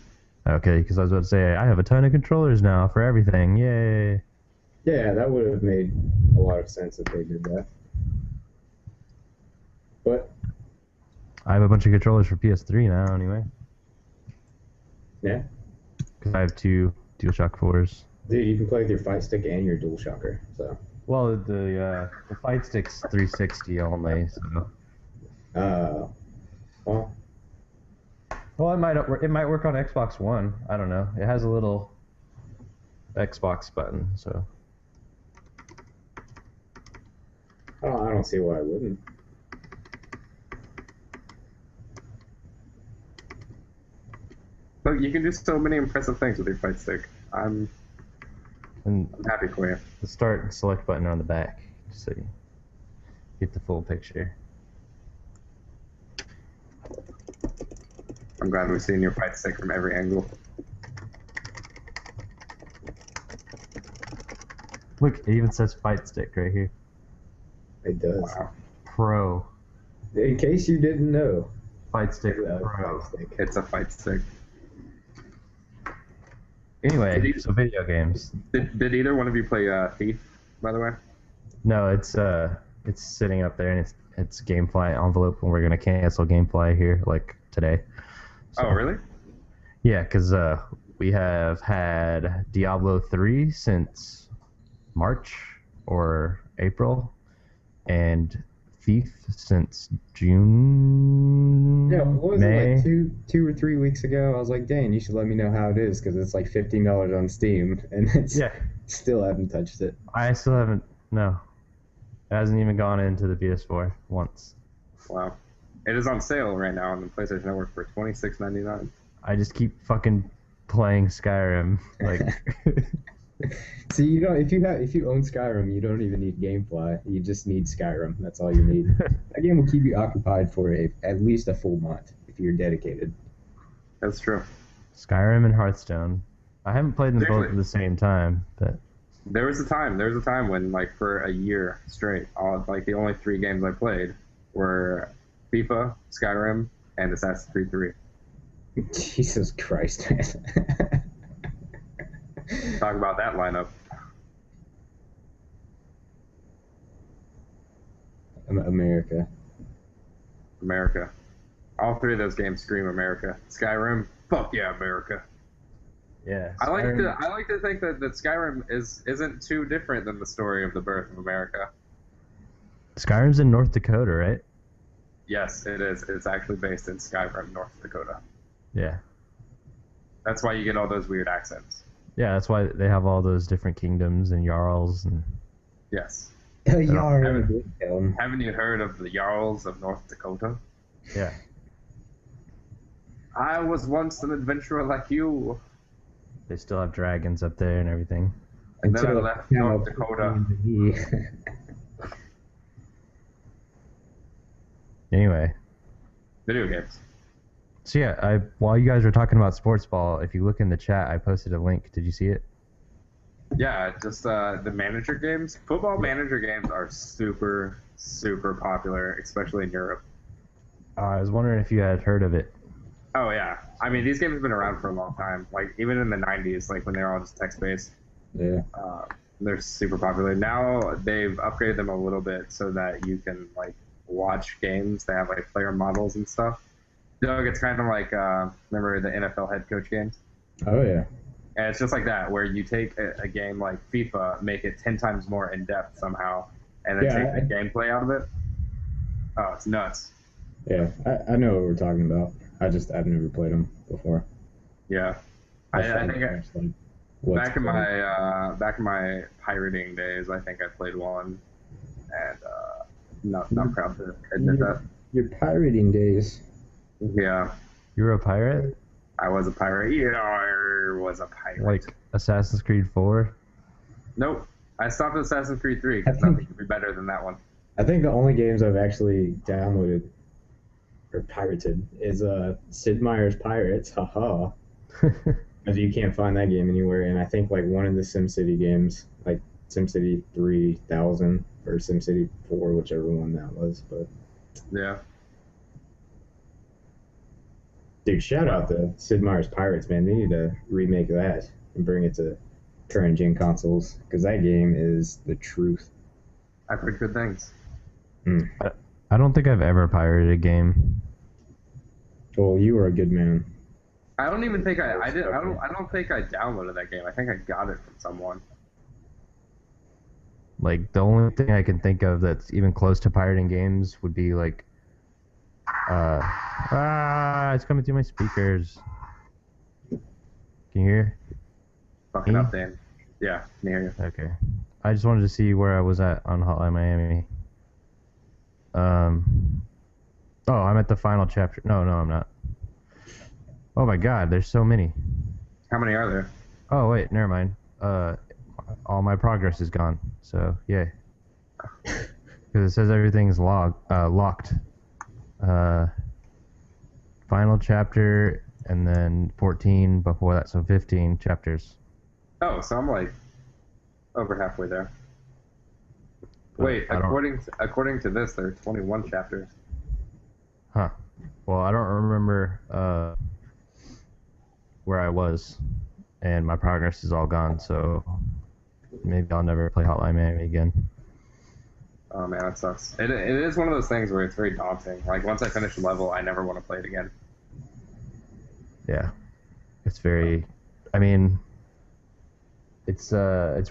Okay, because I was about to say I have a ton of controllers now for everything. Yay! Yeah, that would have made a lot of sense if they did that. But I have a bunch of controllers for PS3 now, anyway. yeah, Because I have two DualShock 4s. dude, you can play with your fight stick and your DualShocker. So, Well, the fight stick's 360 only, so. well, Well, it might work on Xbox One. I don't know. It has a little Xbox button, so. I don't see why I wouldn't. Look, you can do so many impressive things with your fight stick. I'm And happy for you. the start and select button are on the back, so you get the full picture. I'm glad we've seen your fight stick from every angle. Look, it even says fight stick right here. It does. Wow. Pro. In case you didn't know, Fight stick it's a pro. fight stick. It's a fight stick. Anyway, so video games. Did either one of you play Thief, by the way? No, it's sitting up there and it's GameFly envelope, and we're gonna cancel GameFly here like today. So, Oh, really? Yeah, because we have had Diablo 3 since March or April, and Thief since June. Yeah, what was May. it, like two or 3 weeks ago? I was like, "Dang, you should let me know how it is," because it's like $15 on Steam, and it's Yeah, still haven't touched it. I still haven't. No, it hasn't even gone into the PS4 once. Wow. It is on sale right now on the PlayStation Network for $26.99. I just keep fucking playing Skyrim. Like, See, you don't. If you own Skyrim, you don't even need GameFly. You just need Skyrim. That's all you need. That game will keep you occupied for at least a full month if you're dedicated. That's true. Skyrim and Hearthstone. I haven't played them both Seriously. at the same time, but There was a time when, like, for a year straight, the only 3 games I played were FIFA, Skyrim, and Assassin's Creed 3. Jesus Christ, man. Talk about that lineup. America. America. All 3 of those games scream America. Skyrim, fuck yeah, America. yeah. I like to think that Skyrim isn't too different than the story of the birth of America. Skyrim's in North Dakota, right? Yes, it is. It's actually based in Skyrim, North Dakota. Yeah. That's why you get all those weird accents. Yeah, that's why they have all those different kingdoms and jarls and Yes. Yarr. Haven't you heard of the Jarls of North Dakota? yeah. I was once an adventurer like you. They still have dragons up there and everything. And then I left North Dakota. Anyway, Video games. so yeah, while you guys were talking about sports ball, if you look in the chat, I posted a link. Did you see it? Yeah, just the manager games. Football manager games are super, super popular, especially in Europe. I was wondering if you had heard of it. Oh, yeah. I mean, these games have been around for a long time. Like, even in the 90s, like, when they were all just text-based, Yeah. they're super popular. Now, they've upgraded them a little bit so that you can, like, watch games. They have, like, player models and stuff. Doug, it's kind of like, remember the NFL head coach games? Oh yeah. And it's just like that, where you take a game like FIFA, make it 10 times more in-depth somehow, and then Yeah, take the gameplay out of it. Oh, it's nuts. Yeah. I know what we're talking about. I've never played them before. Yeah. I think back in my my pirating days, I think I played one, and not proud to admit that. your pirating days. Yeah, You were a pirate? I was a pirate. Yeah, I was a pirate. Like Assassin's Creed 4? Nope. I stopped at Assassin's Creed 3 because nothing could be better than that one. I think the only games I've actually downloaded or pirated is Sid Meier's Pirates. Haha. Because you can't find that game anywhere, and I think like one of the SimCity games, like SimCity 3000 or SimCity 4, whichever one that was. But Yeah. dude, shout out to Sid Meier's Pirates, man. They need to remake that and bring it to current gen consoles because that game is the truth. I've heard good things. I don't think I've ever pirated a game. Well, you are a good man. I don't even think I did. I don't think I downloaded that game. I think I got it from someone. Like, the only thing I can think of that's even close to pirating games would be like, it's coming through my speakers. Can you hear? Fucking Me? up, Dan. Yeah, can hear you. Okay. I just wanted to see where I was at on Hotline Miami. Oh, I'm at the final chapter. No, I'm not. Oh my God, there's so many. How many are there? Oh wait, never mind. All my progress is gone. So yay. Because it says everything's locked. Final chapter, and then 14 before that, so 15 chapters. Oh, so I'm like over halfway there. But Wait, I don't- according to this, there are 21 chapters. Huh. Well, I don't remember where I was, and my progress is all gone, so maybe I'll never play Hotline Miami again. Oh man, that sucks. It is one of those things where it's very daunting. Like once I finish a level, I never want to play it again. Yeah. It's very, I mean, it's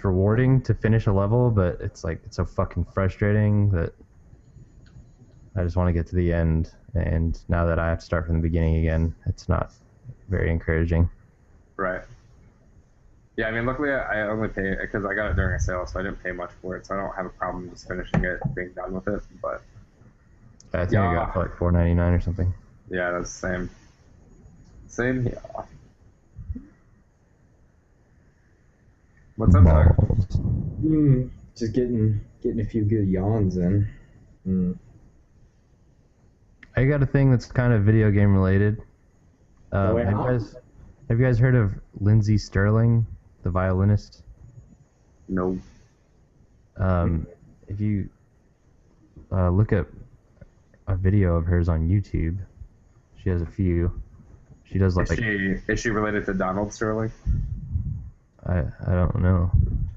rewarding to finish a level, but it's like, it's so fucking frustrating that I just want to get to the end, and now that I have to start from the beginning again, it's not very encouraging. Right. Yeah, I mean, luckily I only pay because I got it during a sale, so I didn't pay much for it, so I don't have a problem just finishing it, being done with it. But I think I got it for like $4.99 or something. yeah, that's the same. Same here. What's up, Doug? Just getting a few good yawns in. I got a thing that's kind of video game related. Wait, have huh? you guys heard of Lindsey Sterling, the violinist? No. If you look at a video of hers on YouTube, she has a few. She does like Is she related to Donald Sterling? I don't know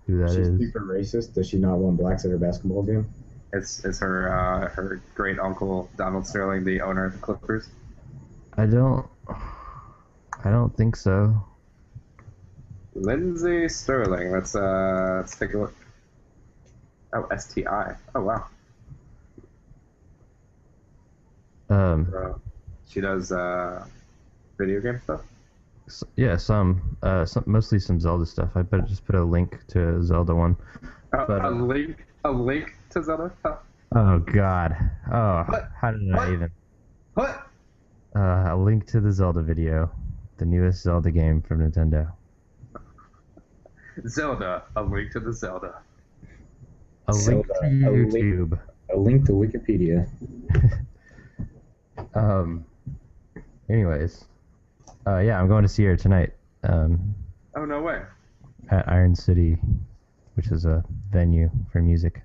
who that She's is. super racist. Does she not want blacks at her basketball game? It's her great uncle Donald Sterling, the owner of the Clippers. I don't think so. Lindsey Sterling. Let's take a look. Oh, STI. Oh wow. She does video game stuff. Yeah, some mostly some Zelda stuff. I better just put a link to a Zelda one. But, a link to Zelda. Huh. Oh God. Oh, What? how did What? I even? What? A link to the Zelda video, the newest Zelda game from Nintendo. Zelda. A link to the Zelda. A link to Zelda, a link- YouTube. A link to Wikipedia. Anyways, yeah, I'm going to see her tonight. Oh no way. At Iron City, which is a venue for music.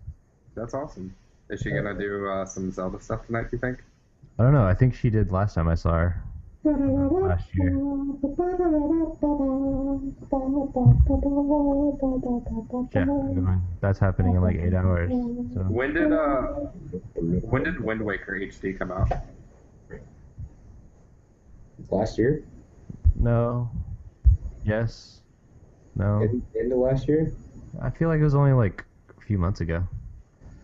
That's awesome. Is she gonna do some Zelda stuff tonight? You think? I don't know. I think she did last time I saw her. Last year. Yeah, that's happening in like 8 hours. So. When did Wind Waker HD come out? Last year? No. Yes. No. End of last year? I feel like it was only like a few months ago.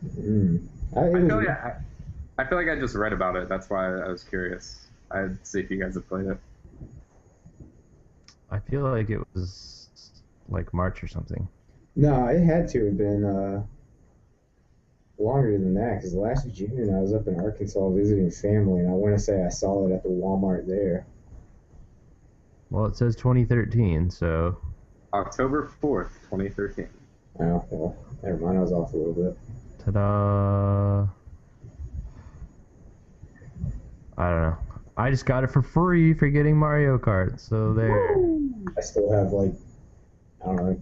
I feel like I just read about it. That's why I was curious. I'd see if you guys have played it. I feel like it was like March or something. No, it had to have been longer than that, because last June I was up in Arkansas visiting family, and I want to say I saw it at the Walmart there. Well, it says 2013, so October 4th, 2013. Oh, well, never mind, I was off a little bit. ta-da. I don't know. I just got it for free for getting Mario Kart, so there. I still have, like, I don't know,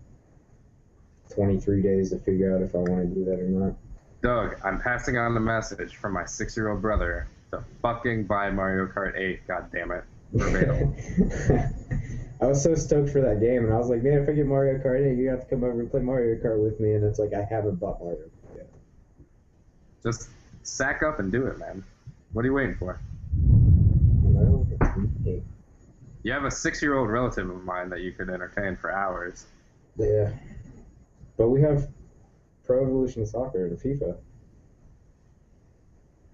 23 days to figure out if I want to do that or not. Doug, I'm passing on the message from my 6-year-old brother to fucking buy Mario Kart 8. God damn it. Verbatim. I was so stoked for that game, and I was like, man, if I get Mario Kart 8, you have to come over and play Mario Kart with me, and it's like, I haven't bought Mario Kart yet. Just sack up and do it, man. What are you waiting for? You have a 6-year-old relative of mine that you could entertain for hours. Yeah. But we have Pro Evolution Soccer and FIFA.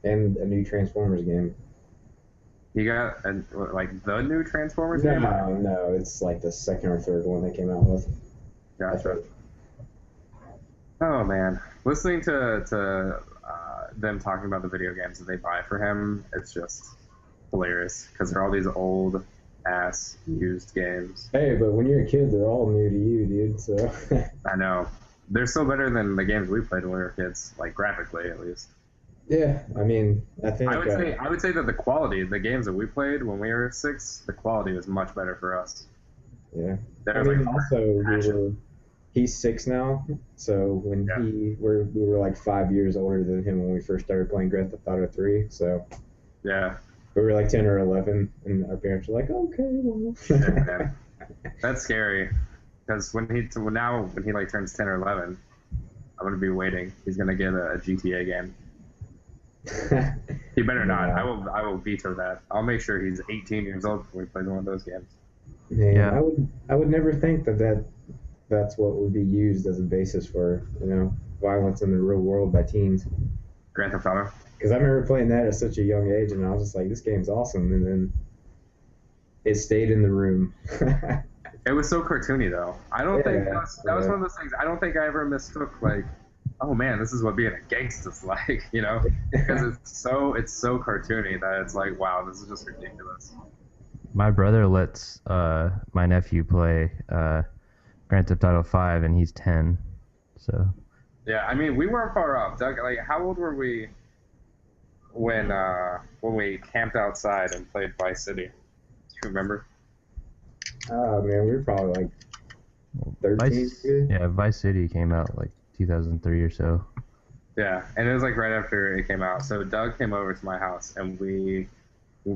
And a new Transformers game. You got like the new Transformers game? No, it's like the second or third one they came out with. Gotcha. Oh man, listening to them talking about the video games that they buy for him, it's just hilarious because they're all these old ass used games. Hey, but when you're a kid, they're all new to you, dude. So I know. They're still better than the games we played when we were kids, like graphically at least. yeah, I mean, I think I would say that the quality, the games that we played when we were 6, the quality was much better for us. yeah. There I was, mean, like, also passion. he's 6 now, so when Yeah. we were like 5 years older than him when we first started playing Grand Theft Auto 3. So Yeah. we were like 10 or 11, and our parents were like, okay, well. Shit, man. That's scary. Because when he like turns 10 or 11, I'm gonna be waiting. He's gonna get a GTA game. He better not. Yeah. I will veto that. I'll make sure he's 18 years old before he plays one of those games. Man, Yeah. I would never think that's what would be used as a basis for violence in the real world by teens. Grand Theft Auto. Because I remember playing that at such a young age, and I was just like, this game's awesome. And then it stayed in the room. It was so cartoony though. I don't think Yeah, that was one of those things. I don't think I ever mistook like, oh man, this is what being a gangster's like, because it's so cartoony that it's like, wow, this is just ridiculous. My brother lets my nephew play Grand Theft Auto 5, and he's 10. So Yeah, I mean, we weren't far off. Doug, like, how old were we when we camped outside and played Vice City? Do you remember? Oh man, we were probably like 13. Vice City came out like 2003 or so. Yeah, and it was like right after it came out. So Doug came over to my house, and we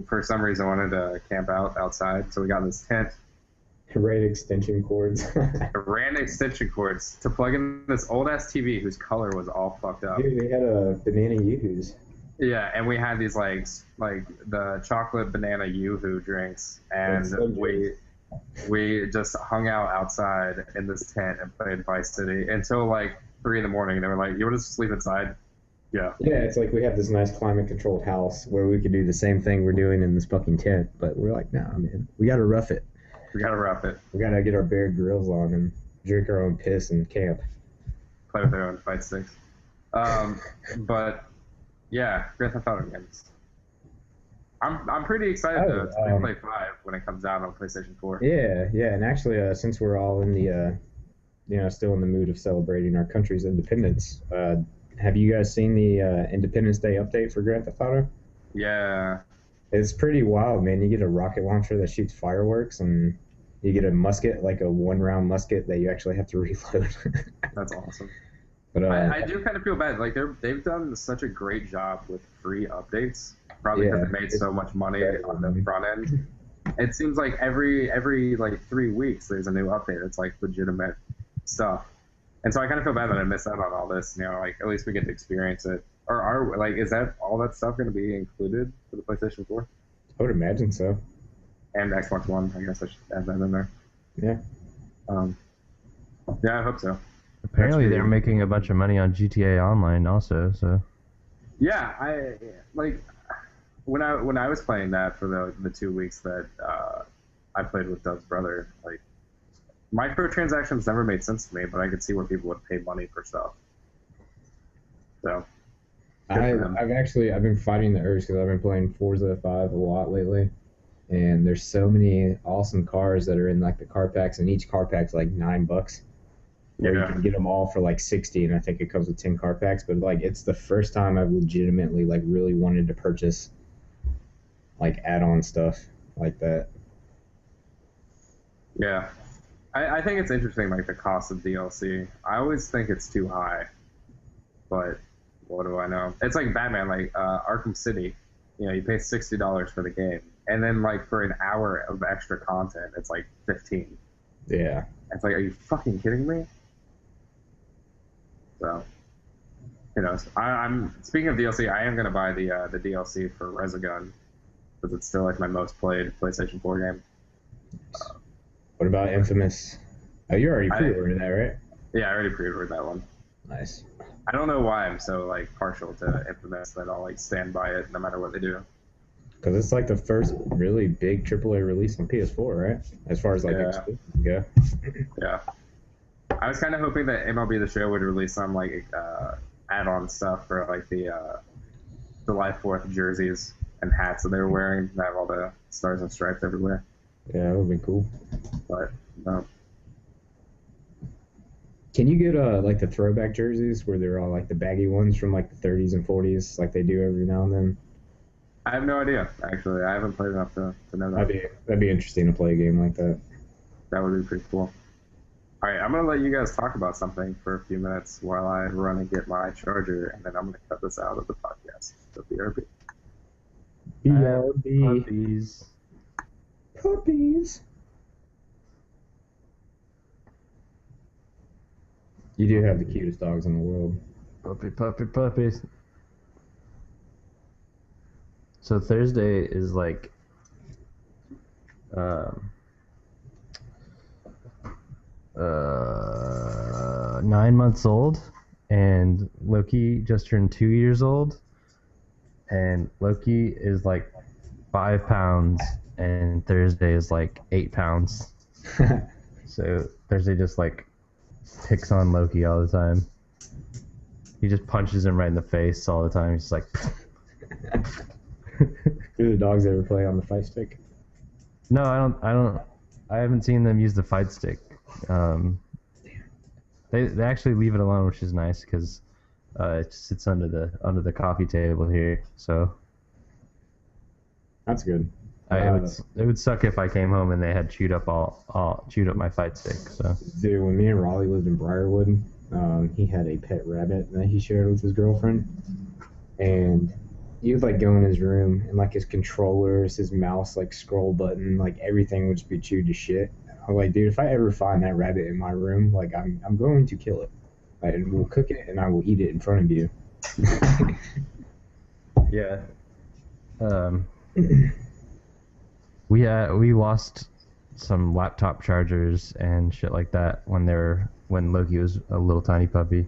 for some reason wanted to camp outside. So we got this tent, Ran extension cords. ran extension cords to plug in this old ass TV whose color was all fucked up. Dude, we had a banana yoo-hoos. Yeah, and we had these like the chocolate banana yoo-hoo drinks, and we just hung out outside in this tent and played Vice City until like 3 a.m. They were like, "You want to sleep inside?" Yeah. Yeah, it's like we have this nice climate-controlled house where we could do the same thing we're doing in this fucking tent, but we're like, nah, man, we gotta rough it. We gotta wrap it. We gotta get our Bear Grylls on and drink our own piss and camp. Play with their own fight sticks. But yeah, Grand Theft Auto games. I'm pretty excited to play 5 when it comes out on PlayStation 4. Yeah, and actually, since we're all in the, still in the mood of celebrating our country's independence, have you guys seen the Independence Day update for Grand Theft Auto? Yeah. It's pretty wild, man. You get a rocket launcher that shoots fireworks, and you get a musket, like a one-round musket that you actually have to reload. That's awesome. But I do kind of feel bad. Like they've done such a great job with free updates, probably because they made so much money on the front end. It seems like every like 3 weeks there's a new update. It's like legitimate stuff, and so I kind of feel bad that I missed out on all this. Like at least we get to experience it. Or is that all that stuff going to be included for the PlayStation 4? I would imagine so. And Xbox One. I guess I should add that in there. Yeah. Yeah, I hope so. Apparently, they're making a bunch of money on GTA Online also. So. Yeah, I like when I was playing that for the 2 weeks that I played with Doug's brother. Like microtransactions never made sense to me, but I could see where people would pay money for stuff. So. I've been fighting the urge because I've been playing Forza 5 a lot lately, and there's so many awesome cars that are in like the car packs, and each car pack's like $9. Where you can get them all for like 60, and I think it comes with 10 car packs. But like, it's the first time I've legitimately like really wanted to purchase like add-on stuff like that. Yeah, I think it's interesting, like the cost of DLC. I always think it's too high, but what do I know? It's like Batman, like Arkham City. You pay $60 for the game, and then like for an hour of extra content, it's like 15. Yeah. It's like, are you fucking kidding me? So, who knows? I'm speaking of DLC. I am gonna buy the DLC for Resogun because it's still like my most played PlayStation 4 game. What about Infamous? Oh, you already pre-ordered that, right? Yeah, I already pre-ordered that one. Nice. I don't know why I'm so like partial to Infamous that I'll like stand by it no matter what they do. Because it's like the first really big AAA release on PS4, right? As far as like exclusives go. Yeah. I was kind of hoping that MLB The Show would release some like add-on stuff for like the July 4th jerseys and hats that they were wearing that have all the stars and stripes everywhere. Yeah, that would be cool. But no. Can you get like the throwback jerseys where they're all like the baggy ones from like the 30s and 40s, like they do every now and then? I have no idea, actually. I haven't played enough to know that. That'd be interesting to play a game like that. That would be pretty cool. All right, I'm going to let you guys talk about something for a few minutes while I run and get my charger, and then I'm going to cut this out of the podcast. So BRB. BRB. Puppies. Puppies. You do have the cutest dogs in the world. Puppies. So Thursday is like, 9 months old, and Loki just turned 2 years old, and Loki is like 5 pounds, and Thursday is like 8 pounds. So Thursday just like picks on Loki all the time. He just punches him right in the face all the time. He's like. Do the dogs ever play on the fight stick? No, I haven't seen them use the fight stick. They actually leave it alone, which is nice because it just sits under the coffee table here. So That's good. it would suck if I came home and they had chewed up my fight stick. So Dude, when me and Raleigh lived in Briarwood, he had a pet rabbit that he shared with his girlfriend, and he would like go in his room and like his controllers, his mouse, like scroll button, like everything would just be chewed to shit. I'm like, dude, if I ever find that rabbit in my room, like I'm going to kill it. Like, and we'll cook it and I will eat it in front of you. yeah, we lost some laptop chargers and shit like that when Loki was a little tiny puppy.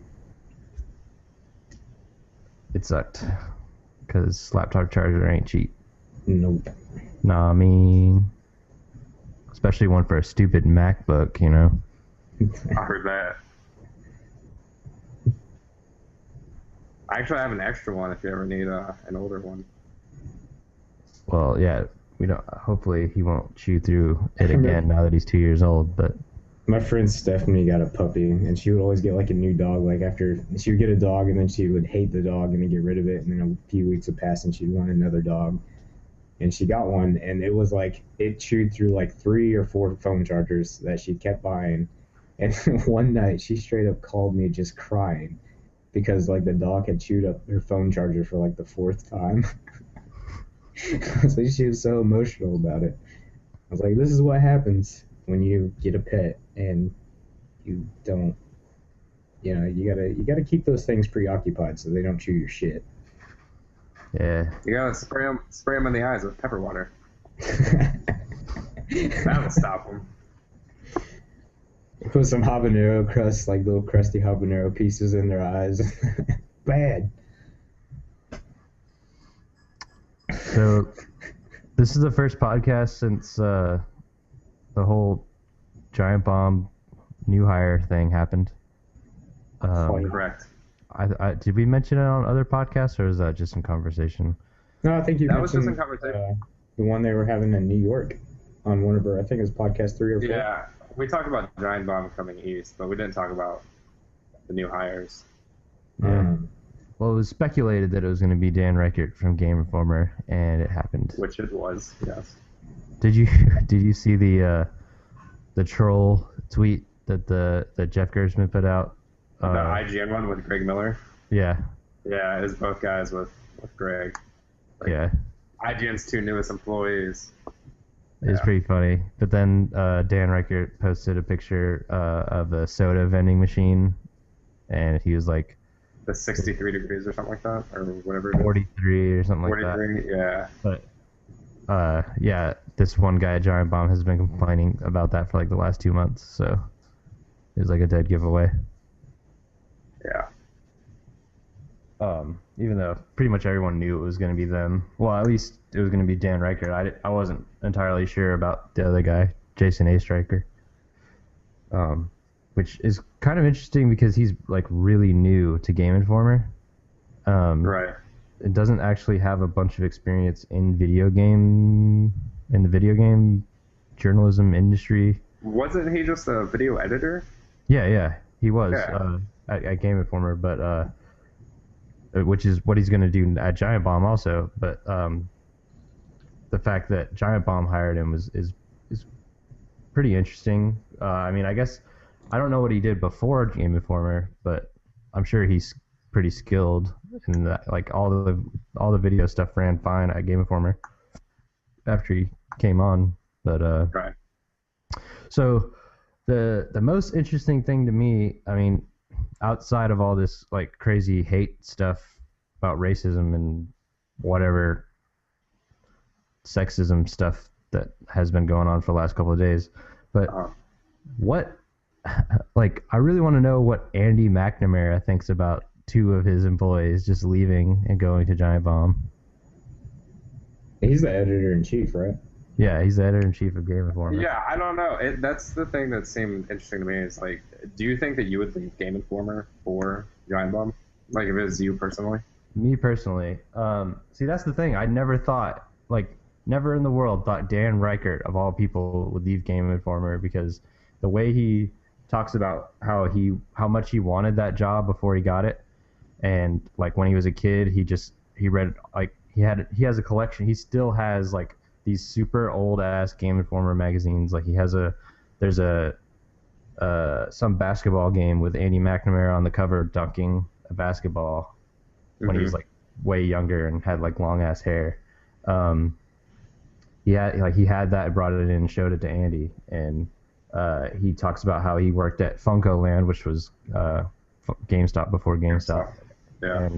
It sucked. Because laptop charger ain't cheap. Nope. Nah, I mean, especially one for a stupid MacBook, you know. I heard that. I actually have an extra one if you ever need an older one. Well, yeah, we don't. Hopefully, he won't chew through it again now that he's 2 years old. But My friend Stephanie got a puppy, and she would always get like a new dog. Like after she would get a dog, and then she would hate the dog and then get rid of it, and then a few weeks would pass, and she'd want another dog. And she got one, and it was like it chewed through like 3 or 4 phone chargers that she kept buying. And one night, she straight up called me just crying because like the dog had chewed up her phone charger for like the 4th time. So she was so emotional about it. I was like, this is what happens when you get a pet and you don't, you gotta keep those things preoccupied so they don't chew your shit. yeah, You gotta spray them in the eyes with pepper water. That'll stop them. Put some habanero crust, like little crusty habanero pieces in their eyes. Bad. so this is the first podcast since the whole Giant Bomb new hire thing happened. Correct. Did we mention it on other podcasts, or is that just in conversation? No, I think you That was just mentioned in conversation. the one they were having in New York on one of our, I think it was podcast 3 or 4. Yeah, we talked about Giant Bomb coming east, but we didn't talk about the new hires. Well, it was speculated that it was going to be Dan Reichert from Game Informer, and it happened. Which it was, yes. Did you see the troll tweet that Jeff Gerstmann put out? The IGN one with Greg Miller. Yeah. Yeah, it was both guys with Greg. Like, Yeah. IGN's 2 newest employees. It was pretty funny. But then Dan Reichert posted a picture of a soda vending machine, and he was like, The 63 degrees or something like that, or whatever it is. 43 or something like that. 43, yeah. But yeah, this one guy at Giant Bomb has been complaining about that for like the last 2 months, so it was like a dead giveaway. Yeah. Even though pretty much everyone knew it was going to be them. Well, at least it was going to be Dan Reichert. I wasn't entirely sure about the other guy, Jason A. Stryker. Which is kind of interesting because he's like really new to Game Informer. Right. It doesn't actually have a bunch of experience in the video game journalism industry. Wasn't he just a video editor? Yeah, he was Yeah. at Game Informer, but which is what he's going to do at Giant Bomb also. But the fact that Giant Bomb hired him is pretty interesting. I mean, I guess I don't know what he did before Game Informer, but I'm sure he's pretty skilled in that. Like all the video stuff ran fine at Game Informer after he came on. But Right. so the most interesting thing to me, I mean, outside of all this like crazy hate stuff about racism and whatever sexism stuff that has been going on for the last couple of days, but Uh-huh. what, like, I really want to know what Andy McNamara thinks about two of his employees just leaving and going to Giant Bomb. He's the editor in chief, right? Yeah, he's the editor-in-chief of Game Informer. Yeah, I don't know. That's the thing that seemed interesting to me is like, do you think that you would leave Game Informer for Giant Bomb? Like if it was you personally? Me personally, see, that's the thing. I never thought, like, never in the world thought Dan Reichert, of all people, would leave Game Informer, because the way he talks about how much he wanted that job before he got it, and like when he was a kid, he read, like, he has a collection. He still has like these super old ass Game Informer magazines. Like there's some basketball game with Andy McNamara on the cover dunking a basketball when he was like way younger and had like long ass hair. He had that, brought it in and showed it to Andy, and he talks about how he worked at Funko Land, which was GameStop before GameStop. Yeah.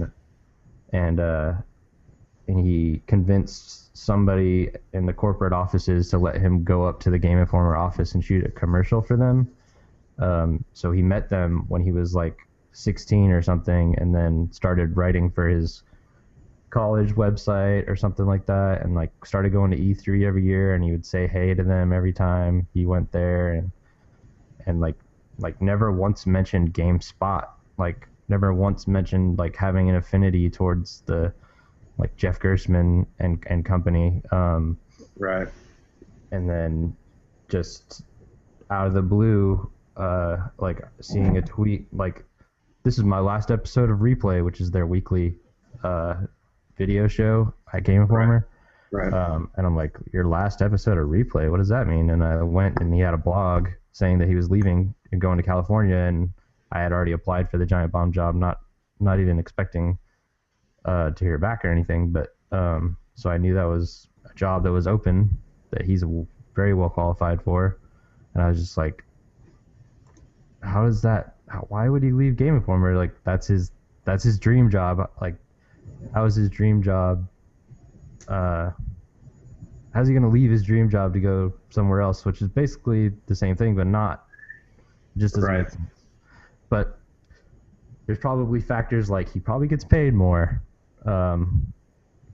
And he convinced somebody in the corporate offices to let him go up to the Game Informer office and shoot a commercial for them. So he met them when he was like 16 or something, and then started writing for his college website or something like that, and like started going to E3 every year, and he would say hey to them every time he went there, and like never once mentioned GameSpot, like never once mentioned like having an affinity towards the like Jeff Gerstmann and company. Right. And then just out of the blue, like seeing a tweet like, this is my last episode of Replay, which is their weekly video show at Game Informer. Right. And I'm like, your last episode of Replay? What does that mean? And I went, and he had a blog saying that he was leaving and going to California, and I had already applied for the Giant Bomb job, not even expecting to hear back or anything. But so I knew that was a job that was open, that he's very well qualified for, and I was just like, how does that? Why would he leave Game Informer? Like that's his dream job. Like, how is his dream job? How's he gonna leave his dream job to go somewhere else, which is basically the same thing, but not? Just doesn't make sense. But there's probably factors like he probably gets paid more,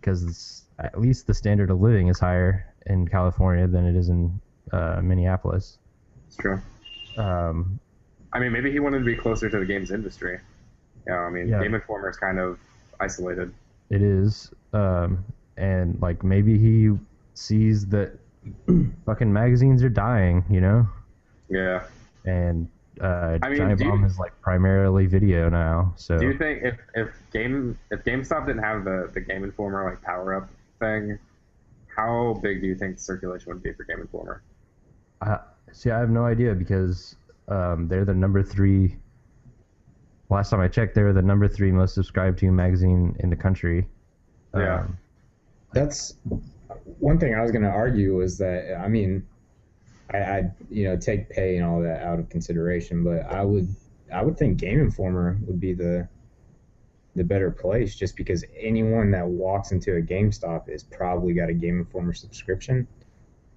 because at least the standard of living is higher in California than it is in Minneapolis. It's true. I mean, maybe he wanted to be closer to the games industry. Yeah, I mean, Game Informer is kind of isolated. It is, and like maybe he sees that fucking magazines are dying, you know? Yeah. And I mean, Giant Bomb is like primarily video now. So do you think if GameStop didn't have the Game Informer like power up thing, how big do you think the circulation would be for Game Informer? See, I have no idea, because they're the number 3. Last time I checked, they were the number 3 most subscribed to magazine in the country. Yeah. That's one thing I was going to argue, is that, I mean, I take pay and all that out of consideration, but I would think Game Informer would be the better place, just because anyone that walks into a GameStop is probably got a Game Informer subscription.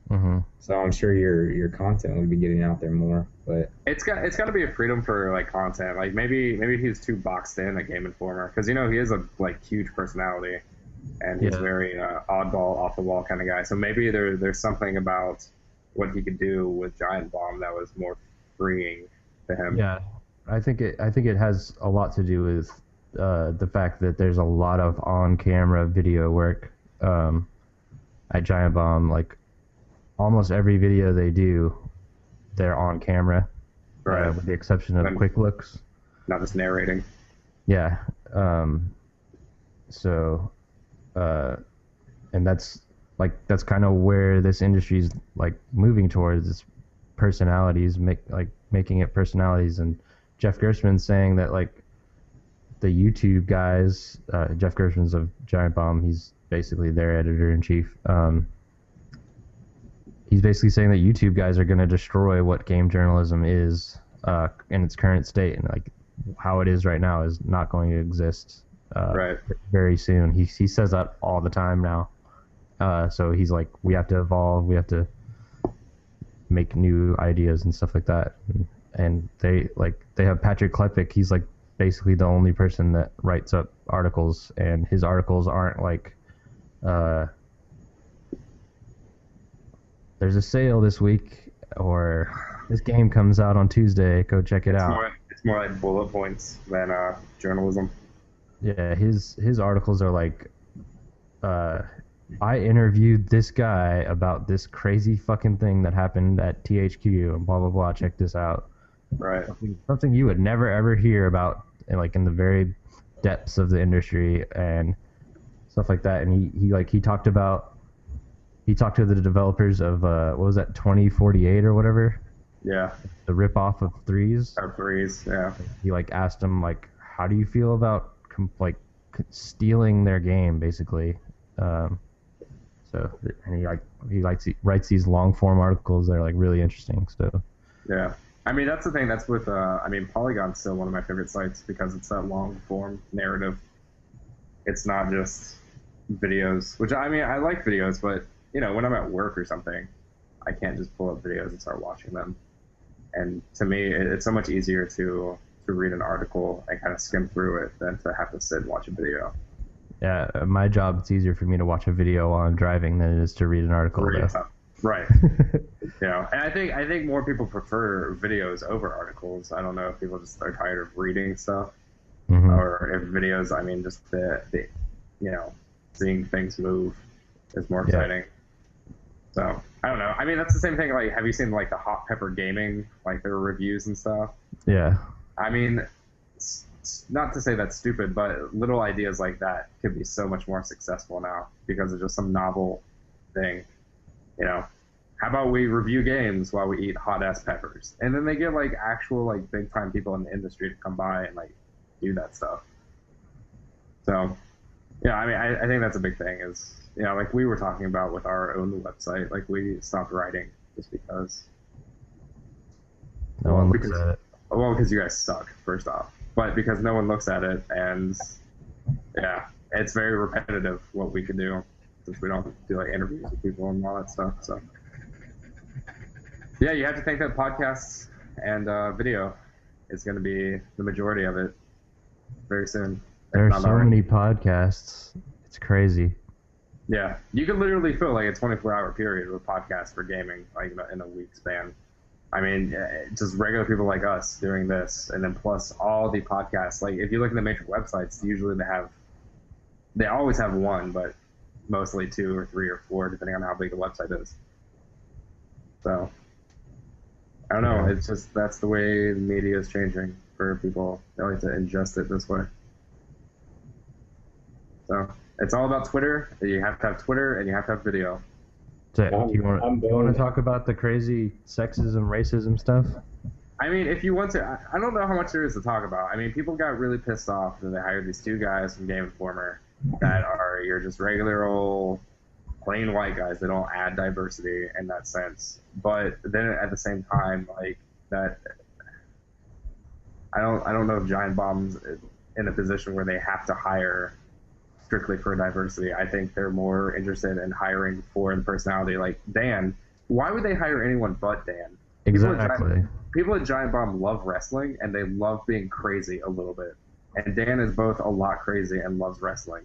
Mm-hmm. So I'm sure your content would be getting out there more. But it's got to be a freedom for like content. Like maybe he's too boxed in at Game Informer, because he is a like huge personality, and he's very oddball, off the wall kind of guy. So maybe there's something about what he could do with Giant Bomb that was more freeing to him. Yeah, I think it has a lot to do with the fact that there's a lot of on-camera video work at Giant Bomb. Like almost every video they do, they're on camera, Right. with the exception of And- quick looks. Not just narrating. Yeah. So, and that's kind of where this industry's like moving towards, is personalities, making it personalities. And Jeff Gershman's saying that like the YouTube guys, Jeff Gershman's of Giant Bomb, he's basically their editor in chief. He's basically saying that YouTube guys are going to destroy what game journalism is in its current state, and like how it is right now is not going to exist Right. very soon. He says that all the time now. So he's like, we have to evolve, we have to make new ideas and stuff like that. And they have Patrick Klepek. He's like basically the only person that writes up articles, and his articles aren't like, there's a sale this week, or this game comes out on Tuesday, go check it out. It's more like bullet points than journalism. Yeah, his articles are like, I interviewed this guy about this crazy fucking thing that happened at THQ and blah blah blah. Check this out. Right. Something you would never ever hear about, in the very depths of the industry and stuff like that. And he talked to the developers of what was that, 2048 or whatever, Yeah. the rip off of Threes. Or threes. Yeah. He asked him how do you feel about stealing their game, basically. So, and he writes these long form articles that are really interesting. So Yeah. I mean, that's the thing. That's with Polygon's still one of my favorite sites because it's that long form narrative. It's not just videos, which I like videos, but when I'm at work or something, I can't just pull up videos and start watching them. And to me, it's so much easier to read an article and kind of skim through it than to have to sit and watch a video. yeah, my job, it's easier for me to watch a video while I'm driving than it is to read an article. Right. And I think more people prefer videos over articles. I don't know if people just are tired of reading stuff, Mhm. or if videos, just the seeing things move is more exciting. So I don't know. That's the same thing. Have you seen the Hot Pepper Gaming, their reviews and stuff? Yeah. Not to say that's stupid, but little ideas like that could be so much more successful now because of just some novel thing. How about we review games while we eat hot ass peppers? And then they get actual big time people in the industry to come by and do that stuff. So yeah, I think that's a big thing is, we were talking about with our own website, we stopped writing just because. No one looks at it. Well, because you guys suck, first off. But because no one looks at it, and yeah, it's very repetitive what we can do since we don't do interviews with people and all that stuff. So yeah, you have to think that podcasts and video is going to be the majority of it very soon. There are so many podcasts. It's crazy. Yeah, you could literally fill a 24-hour period with podcasts for gaming, in a week span. Just regular people like us doing this, and then plus all the podcasts. If you look at the major websites, usually they always have one, but mostly 2 or 3 or 4, depending on how big the website is. So, I don't know. It's just, that's the way the media is changing for people. They like to ingest it this way. So, it's all about Twitter. You have to have Twitter, and you have to have video. So, do you want to talk about the crazy sexism, racism stuff? If you want to, I don't know how much there is to talk about. People got really pissed off that they hired these 2 guys from Game Informer that are your just regular old plain white guys. They don't add diversity in that sense. But then at the same time, that, I don't know if Giant Bomb's in a position where they have to hire strictly for diversity. I think they're more interested in hiring for the personality. Dan, why would they hire anyone but Dan? Exactly. People at Giant Bomb love wrestling, and they love being crazy a little bit. And Dan is both a lot crazy and loves wrestling.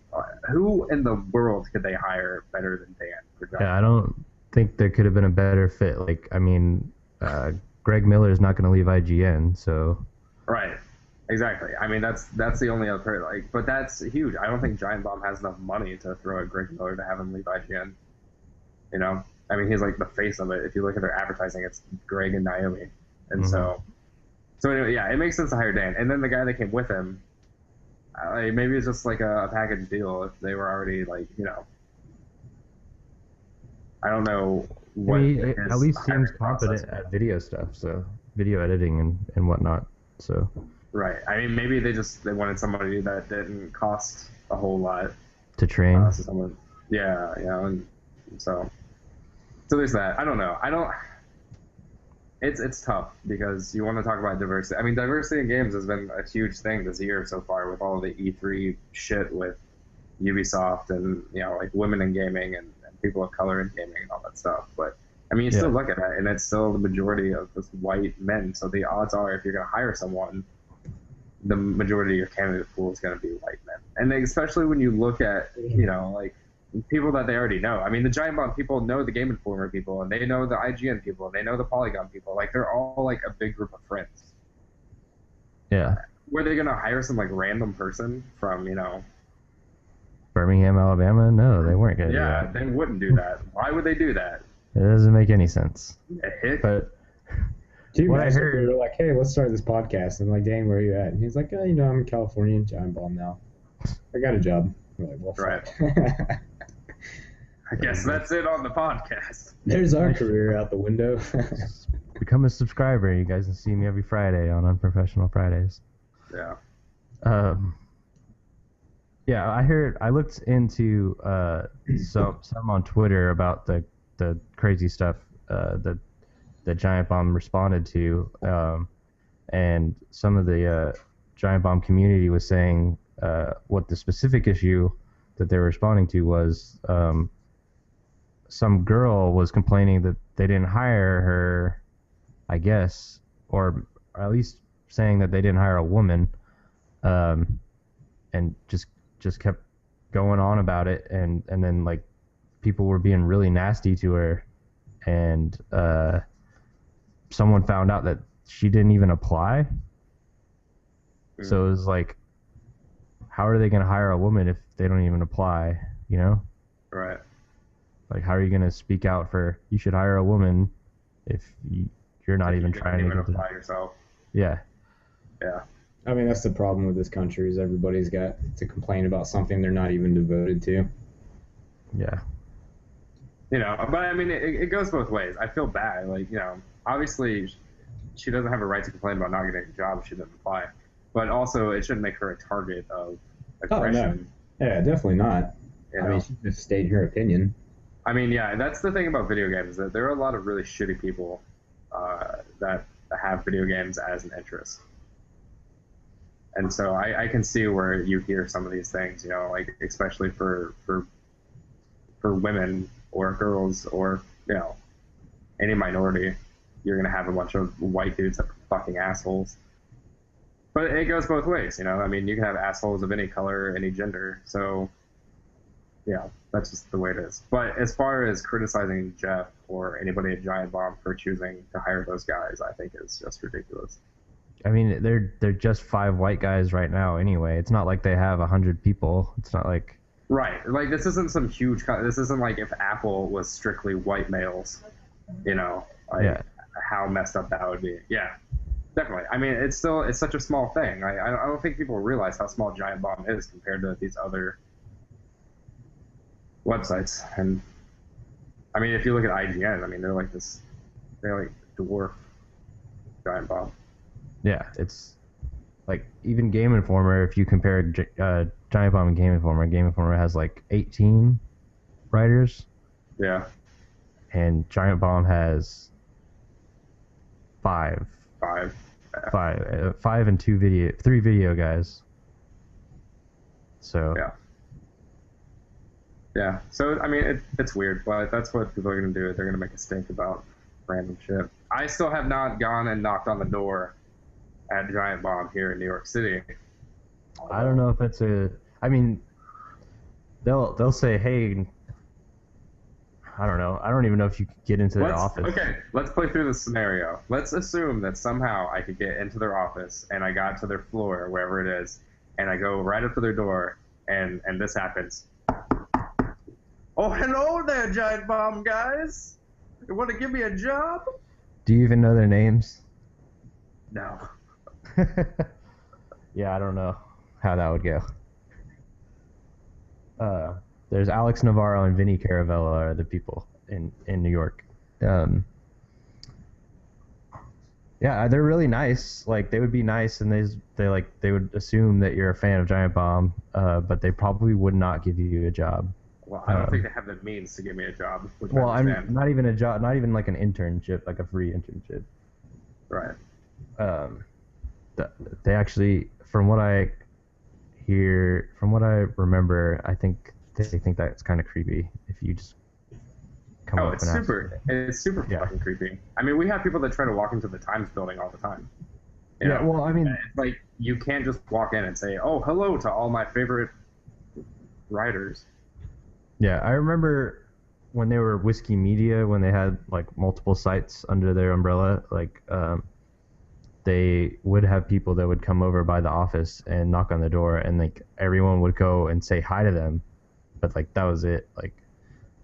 Who in the world could they hire better than Dan for Giant Bomb? I don't think there could have been a better fit. Greg Miller is not going to leave IGN, so. Right. Exactly. That's the only other but that's huge. I don't think Giant Bomb has enough money to throw at Greg Miller to have him leave IGN. I mean, he's like the face of it. If you look at their advertising, it's Greg and Naomi, and so anyway, yeah, it makes sense to hire Dan. And then the guy that came with him, maybe it's just like a package deal. If they were already like, I don't know. What it at least seems competent at video stuff, so video editing and whatnot. So right. I mean, maybe they wanted somebody that didn't cost a whole lot to train. So someone, and so there's that. I don't know. It's tough because you want to talk about diversity. I mean, diversity in games has been a huge thing this year so far with all the E3 shit with Ubisoft and like women in gaming and people of color in gaming and all that stuff. But I mean, you still look at it, and it's still the majority of just white men. So the odds are, if you're going to hire someone, the majority of your candidate pool is going to be white men. And especially when you look at, like people that they already know. I mean, the Giant Bomb people know the Game Informer people, and they know the IGN people, and they know the Polygon people. Like, they're all like a big group of friends. Yeah. Were they going to hire some like random person from, Birmingham, Alabama? No, they weren't going to do that. Yeah, they wouldn't do that. Why would they do that? It doesn't make any sense. But what I heard, we were like, hey, let's start this podcast. And like, Dane, where are you at? And he's like, I'm in California, Giant Bomb now. I got a job. We're like, well, right. I guess that's it on the podcast. There's our career out the window. Become a subscriber. You guys can see me every Friday on Unprofessional Fridays. Yeah. Yeah, I looked into some on Twitter about the crazy stuff that Giant Bomb responded to, and some of the Giant Bomb community was saying what the specific issue that they were responding to was some girl was complaining that they didn't hire her, I guess, or at least saying that they didn't hire a woman, and just kept going on about it, and then like people were being really nasty to her, and someone found out that she didn't even apply. So it was like, how are they going to hire a woman if they don't even apply, Right. Like, how are you going to speak out for, you should hire a woman if you're not even trying to apply yourself? Yeah. Yeah. I mean, that's the problem with this country is everybody's got to complain about something they're not even devoted to. Yeah. But I mean, it goes both ways. I feel bad. Like, obviously she doesn't have a right to complain about not getting a job if she doesn't apply. But also, it shouldn't make her a target of aggression. Oh, no. Yeah, definitely not. I mean, she just stated her opinion. I mean, yeah, that's the thing about video games, that there are a lot of really shitty people that have video games as an interest. And so I can see where you hear some of these things, like especially for women or girls or, any minority, you're going to have a bunch of white dudes that are fucking assholes. But it goes both ways, I mean, you can have assholes of any color, any gender. So, yeah, that's just the way it is. But as far as criticizing Jeff or anybody at Giant Bomb for choosing to hire those guys, I think is just ridiculous. I mean, they're just 5 white guys right now anyway. It's not like they have 100 people. It's not like... Right. Like, this isn't some huge... This isn't like if Apple was strictly white males, how messed up that would be. Yeah, definitely. I mean, it's such a small thing. I don't think people realize how small Giant Bomb is compared to these other websites. And, I mean, if you look at IGN, I mean, they're like dwarf Giant Bomb. Yeah, it's like even Game Informer, if you compare Giant Bomb and Game Informer has like 18 writers. Yeah. And Giant Bomb has 5. 5. Yeah. 5 and 3 video guys. So. Yeah. Yeah. So, I mean, it's weird, but that's what people are going to do. They're going to make a stink about random shit. I still have not gone and knocked on the door at Giant Bomb here in New York City. I don't know if it's I mean, they'll say, hey, I don't know. I don't even know if you could get into their office. Okay, let's play through the scenario. Let's assume that somehow I could get into their office and I got to their floor, wherever it is, and I go right up to their door and this happens. Oh, hello there, Giant Bomb guys. You want to give me a job? Do you even know their names? No. Yeah, I don't know how that would go. There's Alex Navarro and Vinny Caravella are the people in New York. Yeah, they're really nice. Like, they would be nice, and they would assume that you're a fan of Giant Bomb, but they probably would not give you a job. Well, I don't think they have the means to give me a job. Which Well, I I'm understand. not even a job, not even like an internship, like a free internship. Right. They actually, from what I remember, I think they think that's kind of creepy if you just come Oh, up it's and ask. super Yeah. fucking creepy. I mean, we have people that try to walk into the Times building all the time. You Yeah, know? well, I mean, It's like, you can't just walk in and say, oh, hello to all my favorite writers. yeah, I remember when they were Whiskey Media, when they had like multiple sites under their umbrella, like they would have people that would come over by the office and knock on the door, and like everyone would go and say hi to them, but like that was it. Like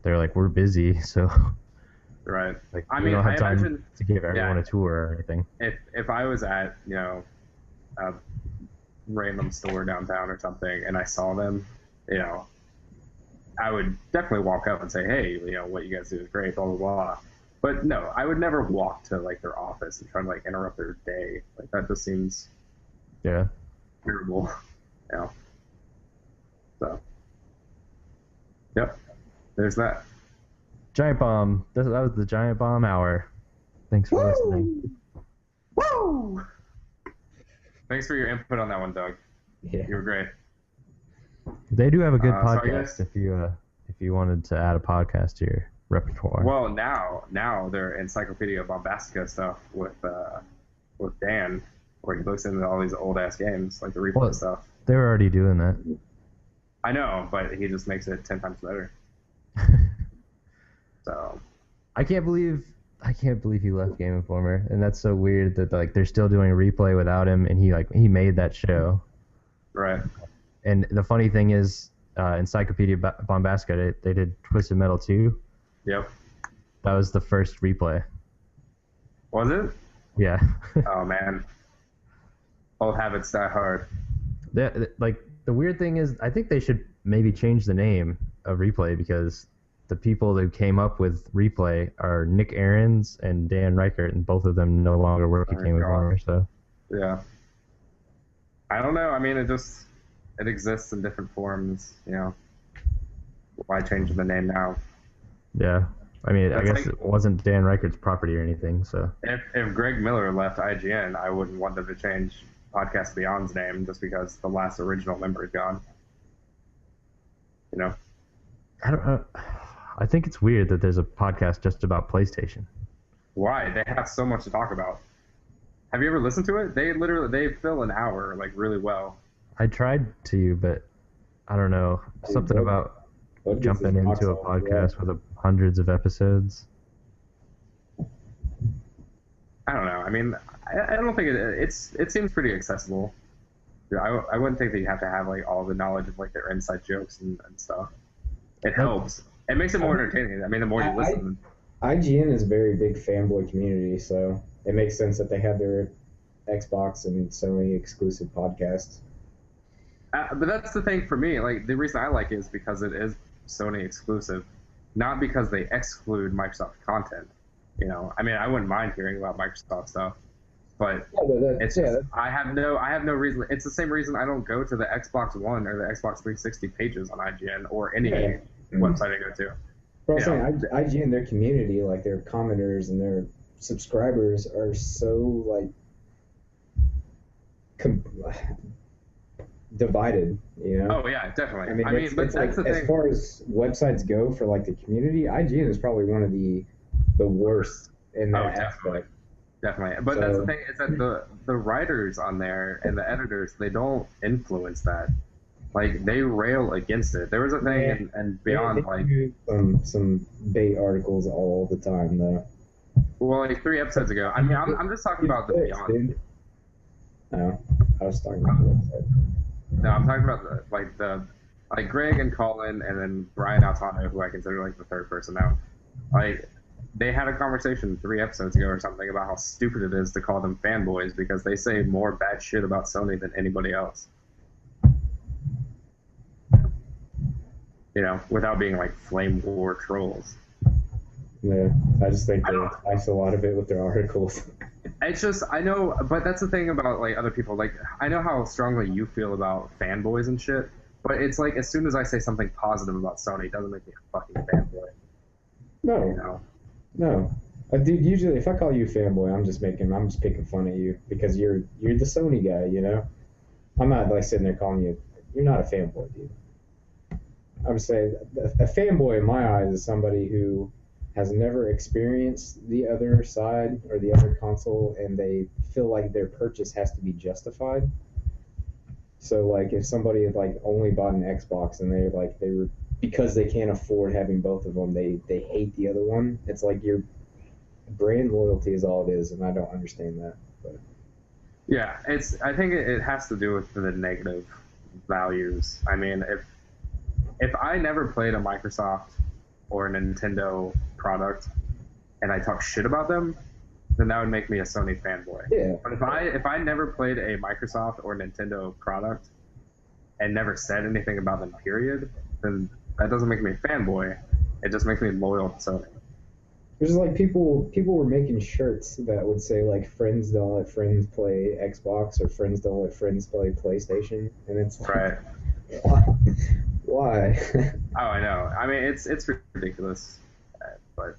they're like, we're busy, so Right. like I we mean, don't have I time imagine to give everyone yeah. a tour or anything. if I was at, a random store downtown or something and I saw them, I would definitely walk up and say, hey, what you guys do is great, blah, blah, blah. But no, I would never walk to like their office and try to like interrupt their day. Like that just seems Yeah. terrible. So, yep, there's that. Giant Bomb. That was the Giant Bomb Hour. Thanks for listening. Woo! Thanks for your input on that one, Doug. Yeah. You were great. They do have a good sorry, podcast guys. if you wanted to add a podcast to your repertoire. Well, now they're Encyclopedia Bombastica stuff with Dan, where he looks into all these old ass games like the replay stuff. They were already doing that. I know, but he just makes it 10 times better. So I can't believe he left Game Informer, and that's so weird that like they're still doing a replay without him, and he made that show. right. And the funny thing is, Encyclopedia Bombastica, they did Twisted Metal 2. Yep. That was the first replay. Was it? Yeah. Oh man. Old habits die hard. Like the weird thing is, I think they should maybe change the name of replay, because the people that came up with replay are Nick Ahrens and Dan Reichert, and both of them no longer work at Oh, Game God. Informer. So Yeah. I don't know. I mean, it exists in different forms. Why change the name now? yeah, I mean, I That's guess like- it wasn't Dan Reichert's property or anything. So If Greg Miller left IGN, I wouldn't want them to change Podcast Beyond's name just because the last original member is gone. I don't know. I think it's weird that there's a podcast just about PlayStation. Why? They have so much to talk about. Have you ever listened to it? They fill an hour like really well. I tried to, but I don't know. Something about What jumping into a podcast with hundreds of episodes. I don't know. I mean, I don't think it seems pretty accessible. I wouldn't think that you have to have like all the knowledge of like their inside jokes and stuff. It helps. It makes it more entertaining. I mean, the more you listen. IGN is a very big fanboy community, so it makes sense that they have their Xbox and Sony exclusive podcasts. But that's the thing for me. Like the reason I like it is because it is Sony exclusive, not because they exclude Microsoft content. I mean, I wouldn't mind hearing about Microsoft stuff, but I have no reason. It's the same reason I don't go to the Xbox One or the Xbox 360 pages on IGN or any website I go to. But I'm saying IGN, their community, like their commenters and their subscribers are so like divided, Oh yeah, definitely. I mean, but it's that's like, the thing. as far as websites go for like the community, IGN is probably one of the worst in that aspect. Definitely. But that's the thing, is that the writers on there and the editors, they don't influence that. Like, they rail against it. There was a thing and Beyond, they do some bait articles all the time, though. Well, like 3 episodes ago. I mean, I'm just talking about the Beyond. Dude. No, I was talking about the website. No, I'm talking about like Greg and Colin, and then Brian Altano, who I consider like the third person now. Like, they had a conversation 3 episodes ago or something about how stupid it is to call them fanboys because they say more bad shit about Sony than anybody else. You know, without being like flame war trolls. Yeah, I just think they entice a lot of it with their articles. It's just, I know, but that's the thing about like other people. Like, I know how strongly you feel about fanboys and shit, but it's like as soon as I say something positive about Sony, it doesn't make me a fucking fanboy. No, You know? no. Dude, usually if I call you a fanboy, I'm just picking fun at you because you're the Sony guy, you know. I'm not like sitting there calling you. You're not a fanboy, dude. I would say a fanboy in my eyes is somebody who has never experienced the other side or the other console, and they feel like their purchase has to be justified. So, like, if somebody had like only bought an Xbox and they were because they can't afford having both of them, they hate the other one. It's like your brand loyalty is all it is, and I don't understand that. But Yeah, I think it has to do with the negative values. I mean, if I never played a Microsoft or a Nintendo product and I talk shit about them, then that would make me a Sony fanboy. yeah, But if I never played a Microsoft or Nintendo product and never said anything about them, period, then that doesn't make me a fanboy. It just makes me loyal to Sony. there's like people were making shirts that would say like friends don't let friends play Xbox or friends don't let friends play PlayStation, and it's like, Right. why? Oh, I know. I mean, it's ridiculous, but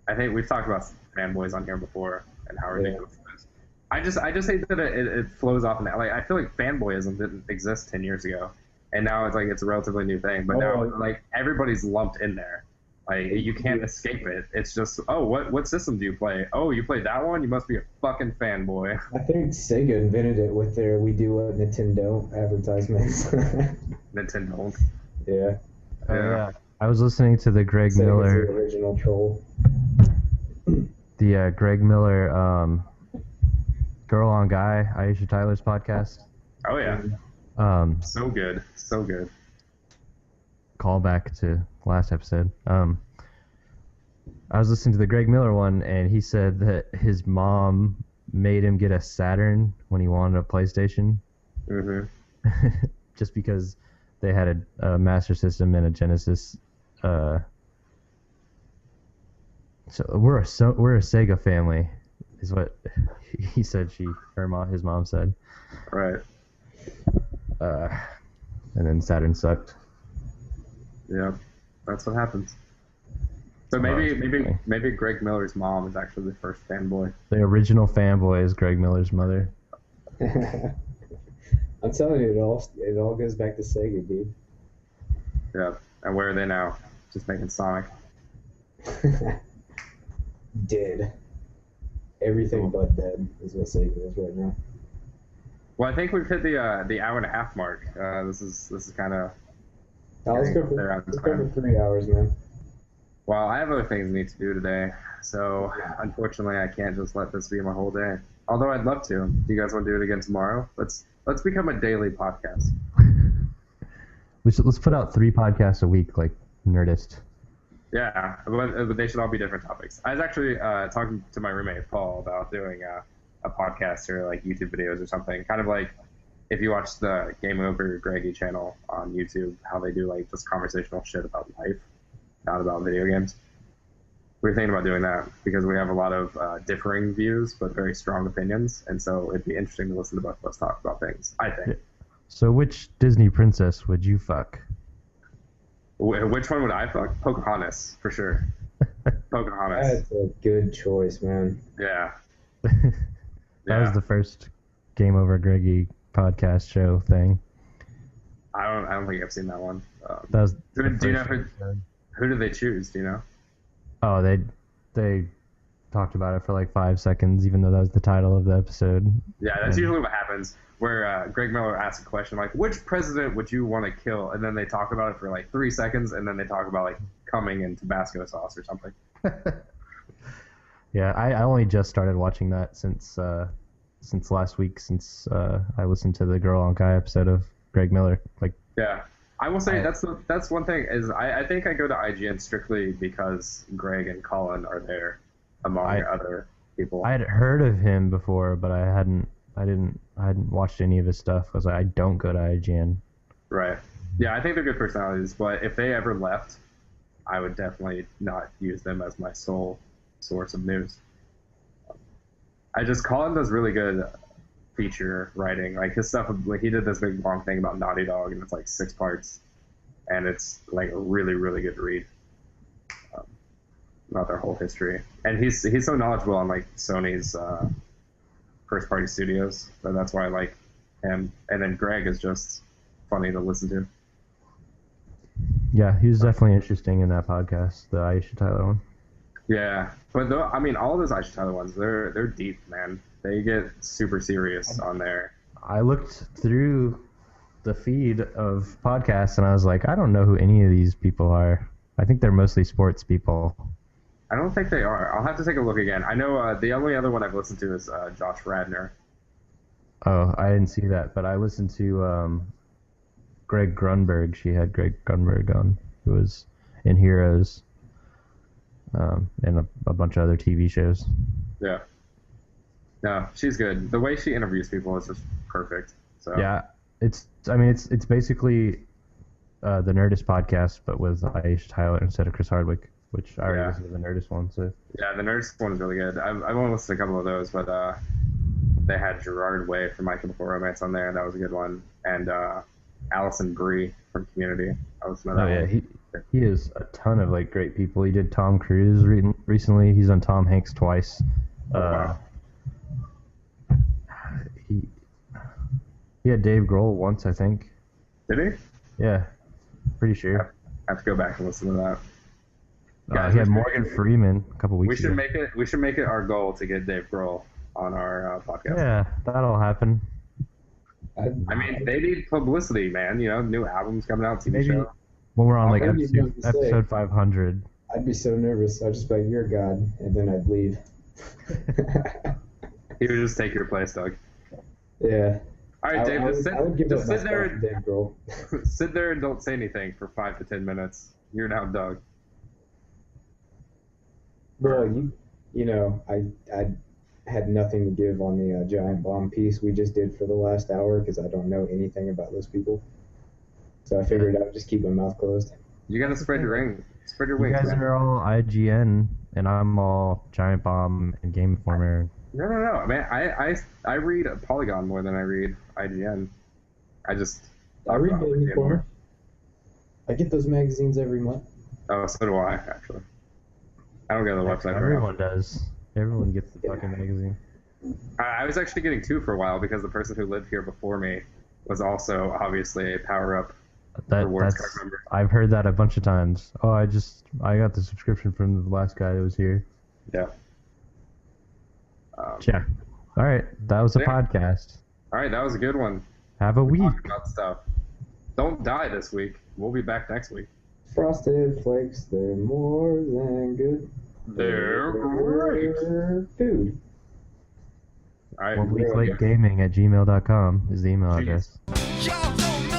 I think we've talked about fanboys on here before and how ridiculous it is. I just hate that it flows off. Like, I feel like fanboyism didn't exist 10 years ago, and now it's like it's a relatively new thing. But now like everybody's lumped in there. Like, you can't escape it. It's just, oh, what system do you play? Oh, you play that one? You must be a fucking fanboy. I think Sega invented it with their "We Do a Nintendo" advertisements. Nintendo. Yeah. Yeah. I was listening to the Greg Sega's the Miller, original troll. Greg Miller, Girl on Guy, Aisha Tyler's podcast. Oh yeah, So so good. Call back to last episode. I was listening to the Greg Miller one, and he said that his mom made him get a Saturn when he wanted a PlayStation, just because they had a Master System and a Genesis. So we're a Sega family, is what he said. His mom said. Right. And then Saturn sucked. Yeah, that's what happens. So maybe Greg Miller's mom is actually the first fanboy. The original fanboy is Greg Miller's mother. I'm telling you, it all goes back to Sega, dude. Yeah, and where are they now? Just making Sonic. Dead. Everything but dead is what Sega is right now. Well, I think we've hit the hour and a half mark. This is kind of. Let's go for 3 hours, man. Well, I have other things I need to do today, so unfortunately I can't just let this be my whole day. Although I'd love to. Do you guys want to do it again tomorrow? Let's become a daily podcast. Let's put out 3 podcasts a week, like Nerdist. Yeah, but they should all be different topics. I was actually talking to my roommate Paul about doing a podcast or like YouTube videos or something. Kind of like if you watch the Game Over Greggy channel on YouTube, how they do like just conversational shit about life, not about video games. We're thinking about doing that because we have a lot of differing views but very strong opinions, and so it'd be interesting to listen to both of us talk about things, I think. So which Disney princess would you fuck? Which one would I fuck? Pocahontas, for sure. Pocahontas. That's a good choice, man. Yeah. That was the first Game Over Greggy podcast show thing. I don't think I've seen that one. That was do you know who did they choose? Do you know? Oh, they talked about it for like 5 seconds, even though that was the title of the episode. Yeah, that's usually what happens. Where Greg Miller asks a question like, "Which president would you want to kill?" And then they talk about it for like 3 seconds, and then they talk about like coming in Tabasco sauce or something. Yeah, I only just started watching that since last week, since I listened to the Girl on Guy episode of Greg Miller. Like, Yeah, I will say that's one thing is I think I go to IGN strictly because Greg and Colin are there among other people. I had heard of him before, but I hadn't watched any of his stuff because I don't go to IGN. Right. Yeah, I think they're good personalities, but if they ever left, I would definitely not use them as my sole source of news. Colin does really good feature writing. Like his stuff, like he did this big long thing about Naughty Dog, and it's like 6 parts, and it's like a really, really good read about their whole history. And he's so knowledgeable on like Sony's first party studios, so that's why I like him. And then Greg is just funny to listen to. Yeah, he was definitely interesting in that podcast, the Aisha Tyler one. Yeah, but though, I mean, all of those Aisha Tyler ones, they're deep, man. They get super serious on there. I looked through the feed of podcasts and I was like, I don't know who any of these people are. I think they're mostly sports people. I don't think they are. I'll have to take a look again. I know the only other one I've listened to is Josh Radner. Oh, I didn't see that, but I listened to Greg Grunberg. She had Greg Grunberg on, who was in Heroes and a bunch of other TV shows. Yeah. No, she's good. The way she interviews people is just perfect. So yeah, it's basically the Nerdist podcast, but with Aisha Tyler instead of Chris Hardwick, which I already listened to the Nerdist one. So yeah, the Nerdist one is really good. I've only listened to a couple of those, but they had Gerard Way from My Chemical Romance on there. That was a good one, and Allison Brie from Community. I was he is a ton of like great people. He did Tom Cruise recently. He's on Tom Hanks twice. Wow. He had Dave Grohl once, I think. Did he? Yeah, pretty sure. I have to go back and listen to that. He had Morgan Freeman a couple weeks ago. We should make it our goal to get Dave Grohl on our podcast. Yeah, that'll happen. I mean, they need publicity, man. You know, new albums coming out, TV show. When we're on like episode 500. I'd be so nervous. I'd just be like, "You're God," and then I'd leave. He would just take your place, Doug. Yeah. All right, Dave. Just sit there. Dave Grohl. Sit there and don't say anything for 5 to 10 minutes. You're now Doug. Well, you know, I had nothing to give on the giant bomb piece we just did for the last hour because I don't know anything about those people. So I figured I would just keep my mouth closed. You gotta spread your wings. Spread your wings. You guys are all IGN, and I'm all Giant Bomb and Game Informer. No, man. I read Polygon more than I read IGN. I read Game Informer. I get those magazines every month. Oh, so do I, actually. I don't go to the website. Everyone does. Everyone gets the fucking magazine. I was actually getting 2 for a while because the person who lived here before me was also obviously a power-up rewards card member. I've heard that a bunch of times. Oh, I got the subscription from the last guy that was here. Yeah. Yeah. All right, that was a podcast. All right, that was a good one. Have a week. About stuff. Don't die this week. We'll be back next week. Frosted Flakes, they're more than good. They're great. Food. All right. One week late gaming at gmail.com is the email address. Y'all don't